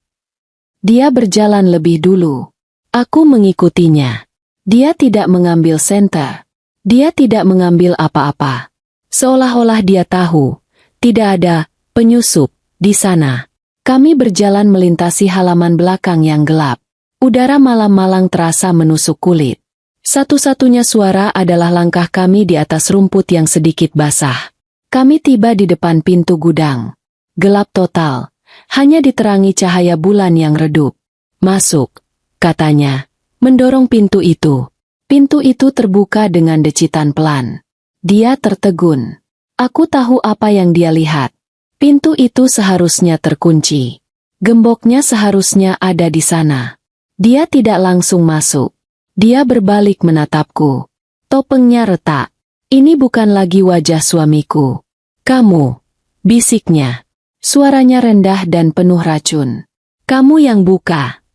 Dia berjalan lebih dulu. Aku mengikutinya. Dia tidak mengambil senter. Dia tidak mengambil apa-apa. Seolah-olah dia tahu. Tidak ada penyusup di sana. Kami berjalan melintasi halaman belakang yang gelap. Udara malam-malang terasa menusuk kulit. Satu-satunya suara adalah langkah kami di atas rumput yang sedikit basah. Kami tiba di depan pintu gudang. Gelap total, hanya diterangi cahaya bulan yang redup. Masuk, katanya, mendorong pintu itu. Pintu itu terbuka dengan decitan pelan. Dia tertegun. Aku tahu apa yang dia lihat. Pintu itu seharusnya terkunci. Gemboknya seharusnya ada di sana. Dia tidak langsung masuk. Dia berbalik menatapku. Topengnya retak. Ini bukan lagi wajah suamiku. Kamu, bisiknya. Suaranya rendah dan penuh racun. Kamu yang buka.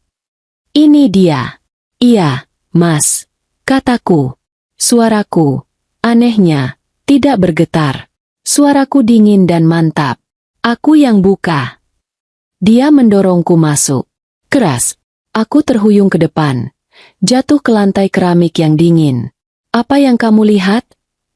Ini dia. Iya, Mas. Kataku. Suaraku. Anehnya, tidak bergetar. Suaraku dingin dan mantap. Aku yang buka. Dia mendorongku masuk. Keras. Aku terhuyung ke depan. Jatuh ke lantai keramik yang dingin. Apa yang kamu lihat?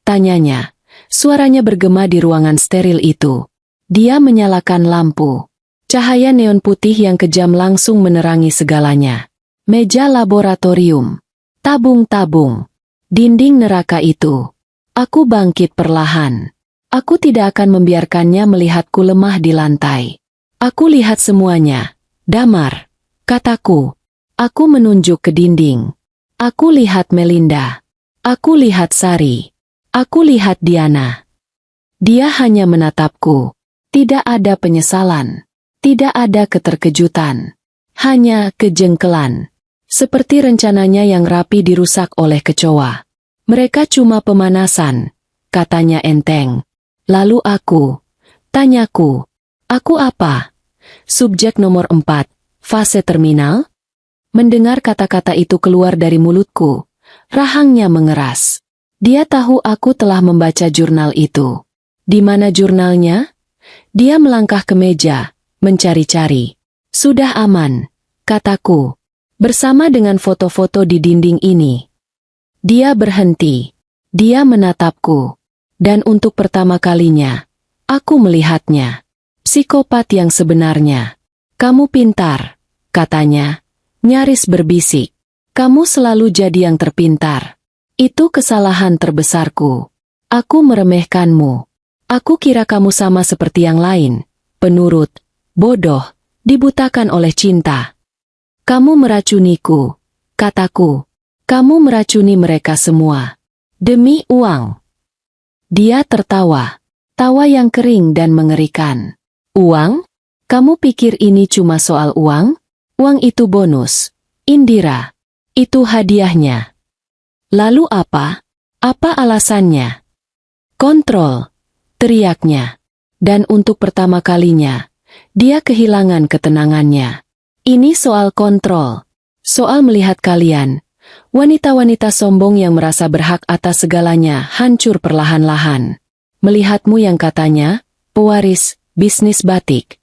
Tanyanya. Suaranya bergema di ruangan steril itu. Dia menyalakan lampu. Cahaya neon putih yang kejam langsung menerangi segalanya. Meja laboratorium. Tabung-tabung. Dinding neraka itu. Aku bangkit perlahan. Aku tidak akan membiarkannya melihatku lemah di lantai. Aku lihat semuanya. Damar. Kataku. Aku menunjuk ke dinding. Aku lihat Melinda. Aku lihat Sari. Aku lihat Diana. Dia hanya menatapku. Tidak ada penyesalan. Tidak ada keterkejutan. Hanya kejengkelan. Seperti rencananya yang rapi dirusak oleh kecoa. Mereka cuma pemanasan, katanya enteng. Lalu aku. Tanyaku. Aku apa? Subjek nomor 4. Fase terminal? Mendengar kata-kata itu keluar dari mulutku, rahangnya mengeras. Dia tahu aku telah membaca jurnal itu. Di mana jurnalnya? Dia melangkah ke meja, mencari-cari. Sudah aman, kataku. Bersama dengan foto-foto di dinding ini. Dia berhenti. Dia menatapku. Dan untuk pertama kalinya, aku melihatnya. Psikopat yang sebenarnya. Kamu pintar. Katanya, nyaris berbisik. Kamu selalu jadi yang terpintar. Itu kesalahan terbesarku. Aku meremehkanmu. Aku kira kamu sama seperti yang lain. Penurut, bodoh, dibutakan oleh cinta. Kamu meracuniku. Kataku. Kamu meracuni mereka semua. Demi uang. Dia tertawa. Tawa yang kering dan mengerikan. Uang? Kamu pikir ini cuma soal uang? Uang itu bonus. Indira. Itu hadiahnya. Lalu apa? Apa alasannya? Kontrol. Teriaknya. Dan untuk pertama kalinya, dia kehilangan ketenangannya. Ini soal kontrol. Soal melihat kalian. Wanita-wanita sombong yang merasa berhak atas segalanya hancur perlahan-lahan. Melihatmu yang katanya, pewaris, bisnis batik.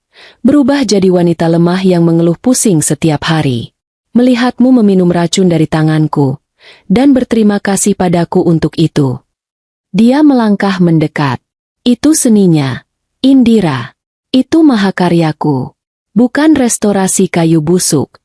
Berubah jadi wanita lemah yang mengeluh pusing setiap hari. Melihatmu meminum racun dari tanganku. Dan berterima kasih padaku untuk itu. Dia melangkah mendekat. Itu seninya. Indira. Itu mahakaryaku. Bukan restorasi kayu busuk.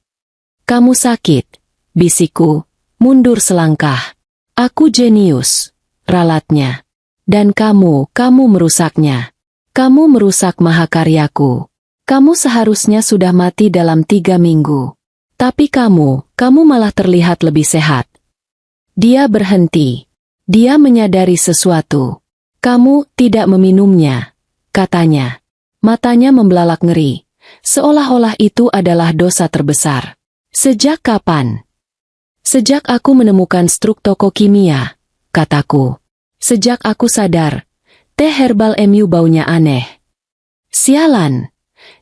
Kamu sakit. Bisikku. Mundur selangkah. Aku jenius. Ralatnya. Dan kamu merusaknya. Kamu merusak mahakaryaku. Kamu seharusnya sudah mati dalam 3 minggu. Tapi kamu malah terlihat lebih sehat. Dia berhenti. Dia menyadari sesuatu. Kamu tidak meminumnya, katanya. Matanya membelalak ngeri. Seolah-olah itu adalah dosa terbesar. Sejak kapan? Sejak aku menemukan struk toko kimia, kataku. Sejak aku sadar, teh herbal MU baunya aneh. Sialan.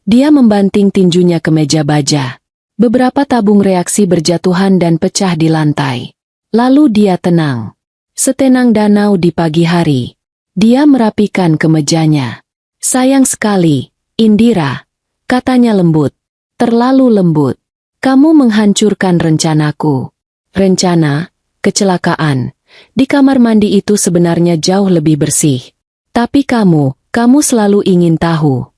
Dia membanting tinjunya ke meja baja. Beberapa tabung reaksi berjatuhan dan pecah di lantai. Lalu dia tenang. Setenang danau di pagi hari. Dia merapikan kemejanya. Sayang sekali, Indira, katanya lembut. Terlalu lembut. Kamu menghancurkan rencanaku. Rencana, kecelakaan. Di kamar mandi itu sebenarnya jauh lebih bersih. Tapi kamu selalu ingin tahu.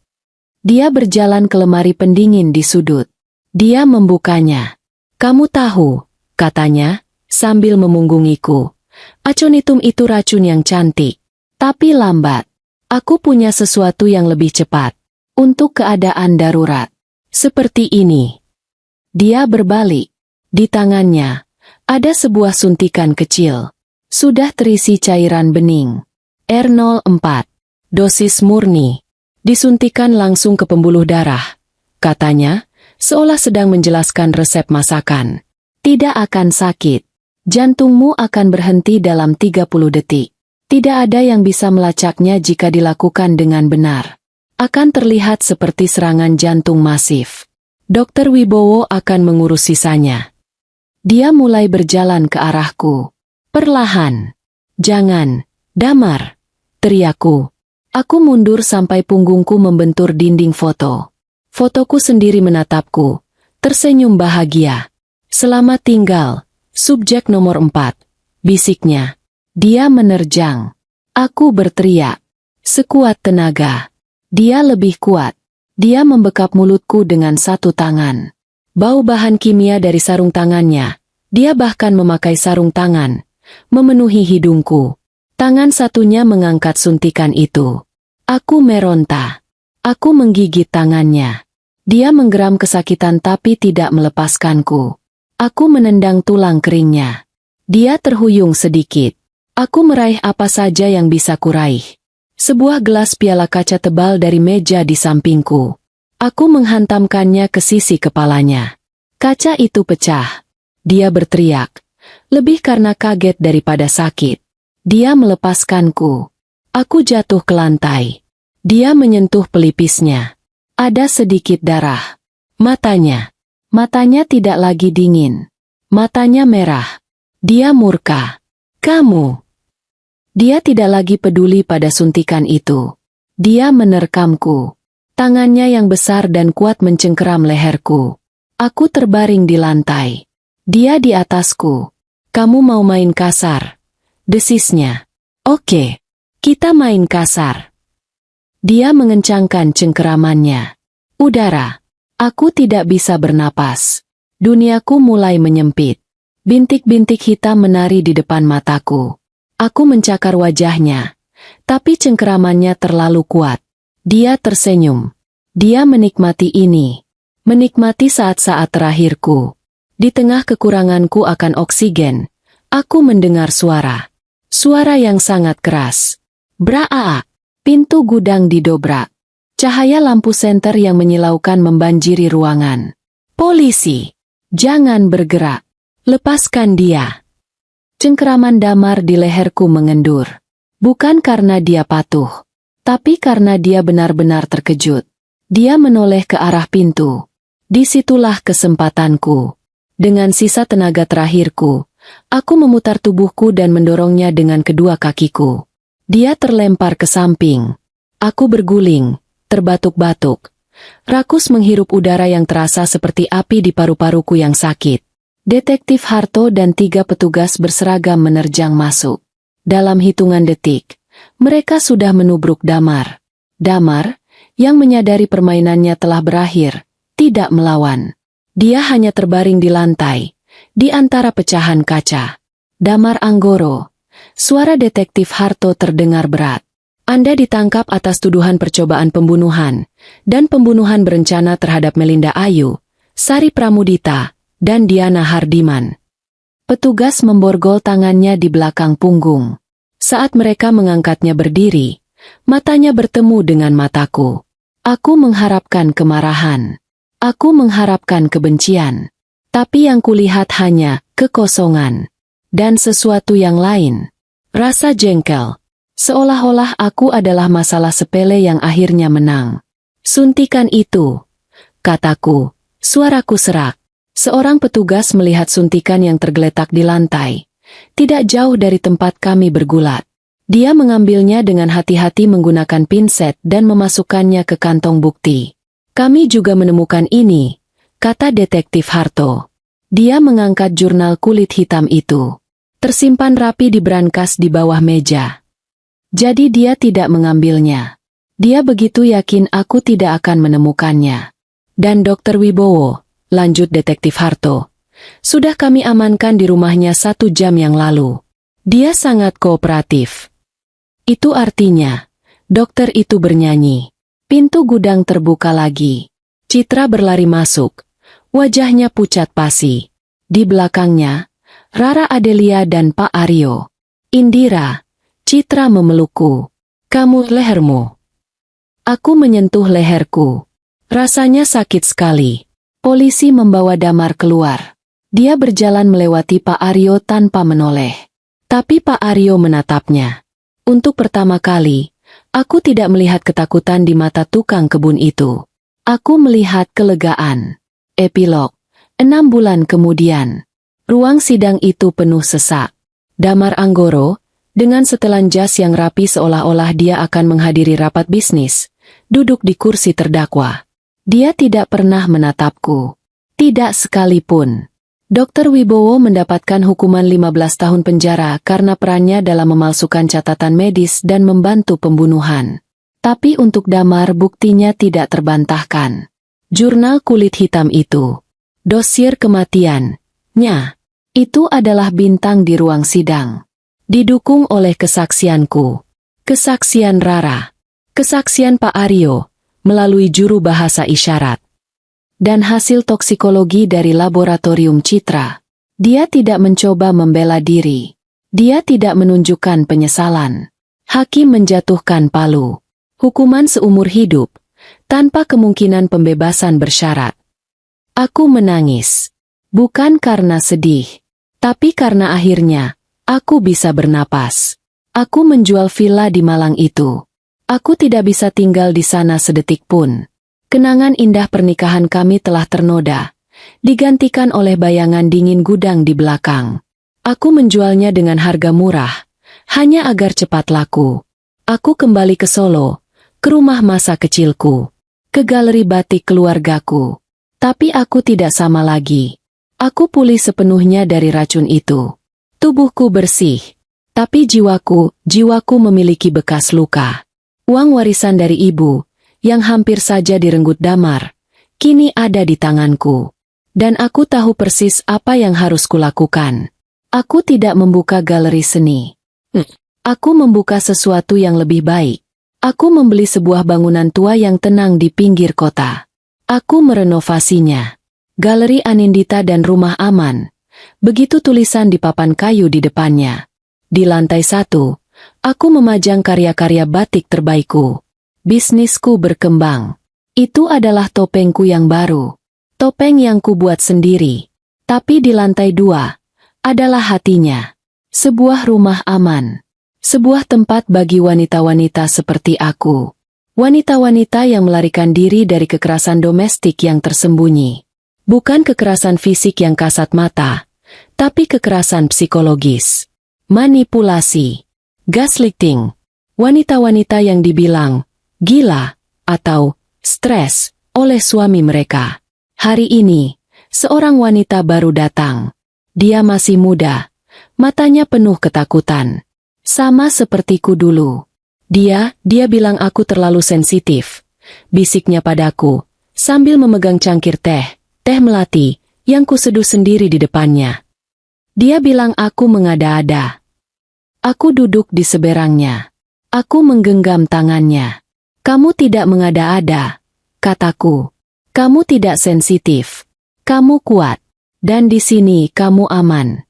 Dia berjalan ke lemari pendingin di sudut. Dia membukanya. Kamu tahu, katanya, sambil memunggungiku. Aconitum itu racun yang cantik. Tapi lambat. Aku punya sesuatu yang lebih cepat. Untuk keadaan darurat. Seperti ini. Dia berbalik. Di tangannya, ada sebuah suntikan kecil. Sudah terisi cairan bening. R04. Dosis murni. Disuntikan langsung ke pembuluh darah. katanya, seolah sedang menjelaskan resep masakan. Tidak akan sakit. Jantungmu akan berhenti dalam 30 detik. Tidak ada yang bisa melacaknya jika dilakukan dengan benar. Akan terlihat seperti serangan jantung masif. Dr. Wibowo akan mengurus sisanya. Dia mulai berjalan ke arahku. Perlahan. Jangan, Damar, teriakku. Aku mundur sampai punggungku membentur dinding foto. Fotoku sendiri menatapku, tersenyum bahagia. Selamat tinggal, subjek nomor 4, bisiknya. Dia menerjang. Aku berteriak. Sekuat tenaga. Dia lebih kuat. Dia membekap mulutku dengan satu tangan. Bau bahan kimia dari sarung tangannya. Dia bahkan memakai sarung tangan, memenuhi hidungku. Tangan satunya mengangkat suntikan itu. Aku meronta. Aku menggigit tangannya. Dia menggeram kesakitan tapi tidak melepaskanku. Aku menendang tulang keringnya. Dia terhuyung sedikit. Aku meraih apa saja yang bisa kuraih. Sebuah gelas piala kaca tebal dari meja di sampingku. Aku menghantamkannya ke sisi kepalanya. Kaca itu pecah. Dia berteriak. Lebih karena kaget daripada sakit. Dia melepaskanku. Aku jatuh ke lantai. Dia menyentuh pelipisnya. Ada sedikit darah. Matanya tidak lagi dingin. Matanya merah. Dia murka. Kamu. Dia tidak lagi peduli pada suntikan itu. Dia menerkamku. Tangannya yang besar dan kuat mencengkeram leherku. Aku terbaring di lantai. Dia di atasku. Kamu mau main kasar? Desisnya. Oke. Kita main kasar. Dia mengencangkan cengkeramannya. Udara. Aku tidak bisa bernapas. Duniaku mulai menyempit. Bintik-bintik hitam menari di depan mataku. Aku mencakar wajahnya, tapi cengkeramannya terlalu kuat. Dia tersenyum. Dia menikmati ini. Menikmati saat-saat terakhirku. Di tengah kekuranganku akan oksigen, aku mendengar suara. Suara yang sangat keras. Braa! Pintu gudang didobrak. Cahaya lampu senter yang menyilaukan membanjiri ruangan. Polisi! Jangan bergerak. Lepaskan dia. Cengkeraman Damar di leherku mengendur. Bukan karena dia patuh, tapi karena dia benar-benar terkejut. Dia menoleh ke arah pintu. Disitulah kesempatanku. Dengan sisa tenaga terakhirku, aku memutar tubuhku dan mendorongnya dengan kedua kakiku. Dia terlempar ke samping. Aku berguling, terbatuk-batuk. Rakus menghirup udara yang terasa seperti api di paru-paruku yang sakit. Detektif Harto dan 3 petugas berseragam menerjang masuk. Dalam hitungan detik, mereka sudah menubruk Damar. Damar, yang menyadari permainannya telah berakhir, tidak melawan. Dia hanya terbaring di lantai, di antara pecahan kaca. Damar Anggoro. Suara detektif Harto terdengar berat. Anda ditangkap atas tuduhan percobaan pembunuhan, dan pembunuhan berencana terhadap Melinda Ayu, Sari Pramudita, dan Diana Hardiman. Petugas memborgol tangannya di belakang punggung. Saat mereka mengangkatnya berdiri, matanya bertemu dengan mataku. Aku mengharapkan kemarahan. Aku mengharapkan kebencian. Tapi yang kulihat hanya kekosongan. Dan sesuatu yang lain. Rasa jengkel. Seolah-olah aku adalah masalah sepele yang akhirnya menang. Suntikan itu, kataku. Suaraku serak. Seorang petugas melihat suntikan yang tergeletak di lantai. Tidak jauh dari tempat kami bergulat. Dia mengambilnya dengan hati-hati menggunakan pinset dan memasukkannya ke kantong bukti. Kami juga menemukan ini, kata detektif Harto. Dia mengangkat jurnal kulit hitam itu. Tersimpan rapi di brankas di bawah meja. Jadi dia tidak mengambilnya. Dia begitu yakin aku tidak akan menemukannya. Dan Dr. Wibowo, lanjut detektif Harto, sudah kami amankan di rumahnya 1 jam yang lalu. Dia sangat kooperatif. Itu artinya, dokter itu bernyanyi. Pintu gudang terbuka lagi. Citra berlari masuk. Wajahnya pucat pasi. Di belakangnya, Rara Adelia dan Pak Aryo. Indira, Citra memelukku. Kamu lehermu. Aku menyentuh leherku. Rasanya sakit sekali. Polisi membawa Damar keluar. Dia berjalan melewati Pak Aryo tanpa menoleh. Tapi Pak Aryo menatapnya. Untuk pertama kali, aku tidak melihat ketakutan di mata tukang kebun itu. Aku melihat kelegaan. Epilog. 6 bulan kemudian. Ruang sidang itu penuh sesak. Damar Anggoro, dengan setelan jas yang rapi seolah-olah dia akan menghadiri rapat bisnis, duduk di kursi terdakwa. Dia tidak pernah menatapku. Tidak sekalipun. Dr. Wibowo mendapatkan hukuman 15 tahun penjara karena perannya dalam memalsukan catatan medis dan membantu pembunuhan. Tapi untuk Damar buktinya tidak terbantahkan. Jurnal kulit hitam itu. Dosier kematiannya. Itu adalah bintang di ruang sidang. Didukung oleh kesaksianku. Kesaksian Rara. Kesaksian Pak Aryo, melalui juru bahasa isyarat. Dan hasil toksikologi dari laboratorium Citra. Dia tidak mencoba membela diri. Dia tidak menunjukkan penyesalan. Hakim menjatuhkan palu. Hukuman seumur hidup, tanpa kemungkinan pembebasan bersyarat. Aku menangis. Bukan karena sedih, tapi karena akhirnya, aku bisa bernapas. Aku menjual villa di Malang itu. Aku tidak bisa tinggal di sana sedetik pun. Kenangan indah pernikahan kami telah ternoda, digantikan oleh bayangan dingin gudang di belakang. Aku menjualnya dengan harga murah, hanya agar cepat laku. Aku kembali ke Solo, ke rumah masa kecilku, ke galeri batik keluargaku. Tapi aku tidak sama lagi. Aku pulih sepenuhnya dari racun itu. Tubuhku bersih, tapi jiwaku memiliki bekas luka. Uang warisan dari ibu, yang hampir saja direnggut Damar, kini ada di tanganku. Dan aku tahu persis apa yang harus kulakukan. Aku tidak membuka galeri seni. Aku membuka sesuatu yang lebih baik. Aku membeli sebuah bangunan tua yang tenang di pinggir kota. Aku merenovasinya. Galeri Anindita dan Rumah Aman. Begitu tulisan di papan kayu di depannya. Di lantai 1, aku memajang karya-karya batik terbaikku. Bisnisku berkembang. Itu adalah topengku yang baru. Topeng yang kubuat sendiri. Tapi di lantai 2, adalah hatinya. Sebuah rumah aman. Sebuah tempat bagi wanita-wanita seperti aku. Wanita-wanita yang melarikan diri dari kekerasan domestik yang tersembunyi. Bukan kekerasan fisik yang kasat mata, tapi kekerasan psikologis. Manipulasi. Gaslighting. Wanita-wanita yang dibilang gila atau stres oleh suami mereka. Hari ini, seorang wanita baru datang. Dia masih muda, matanya penuh ketakutan. Sama sepertiku dulu. Dia bilang aku terlalu sensitif. Bisiknya padaku, sambil memegang cangkir teh melati, yang kuseduh sendiri di depannya. Dia bilang aku mengada-ada. Aku duduk di seberangnya. Aku menggenggam tangannya. Kamu tidak mengada-ada, kataku. Kamu tidak sensitif. Kamu kuat. Dan di sini kamu aman.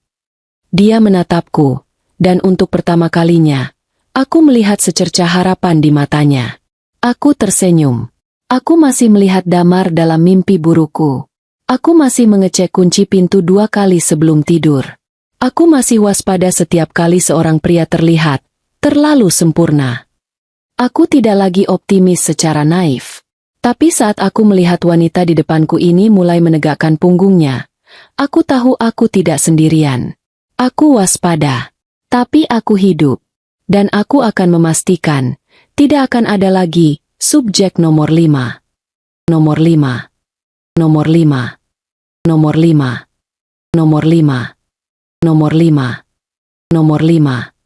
Dia menatapku, dan untuk pertama kalinya, aku melihat secercah harapan di matanya. Aku tersenyum. Aku masih melihat Damar dalam mimpi burukku. Aku masih mengecek kunci pintu 2 kali sebelum tidur. Aku masih waspada setiap kali seorang pria terlihat terlalu sempurna. Aku tidak lagi optimis secara naif. Tapi saat aku melihat wanita di depanku ini mulai menegakkan punggungnya, aku tahu aku tidak sendirian. Aku waspada. Tapi aku hidup. Dan aku akan memastikan, tidak akan ada lagi subjek nomor 5. Nomor 5. Nomor 5. Nomor 5. Nomor 5. Nomor 5. Nomor 5.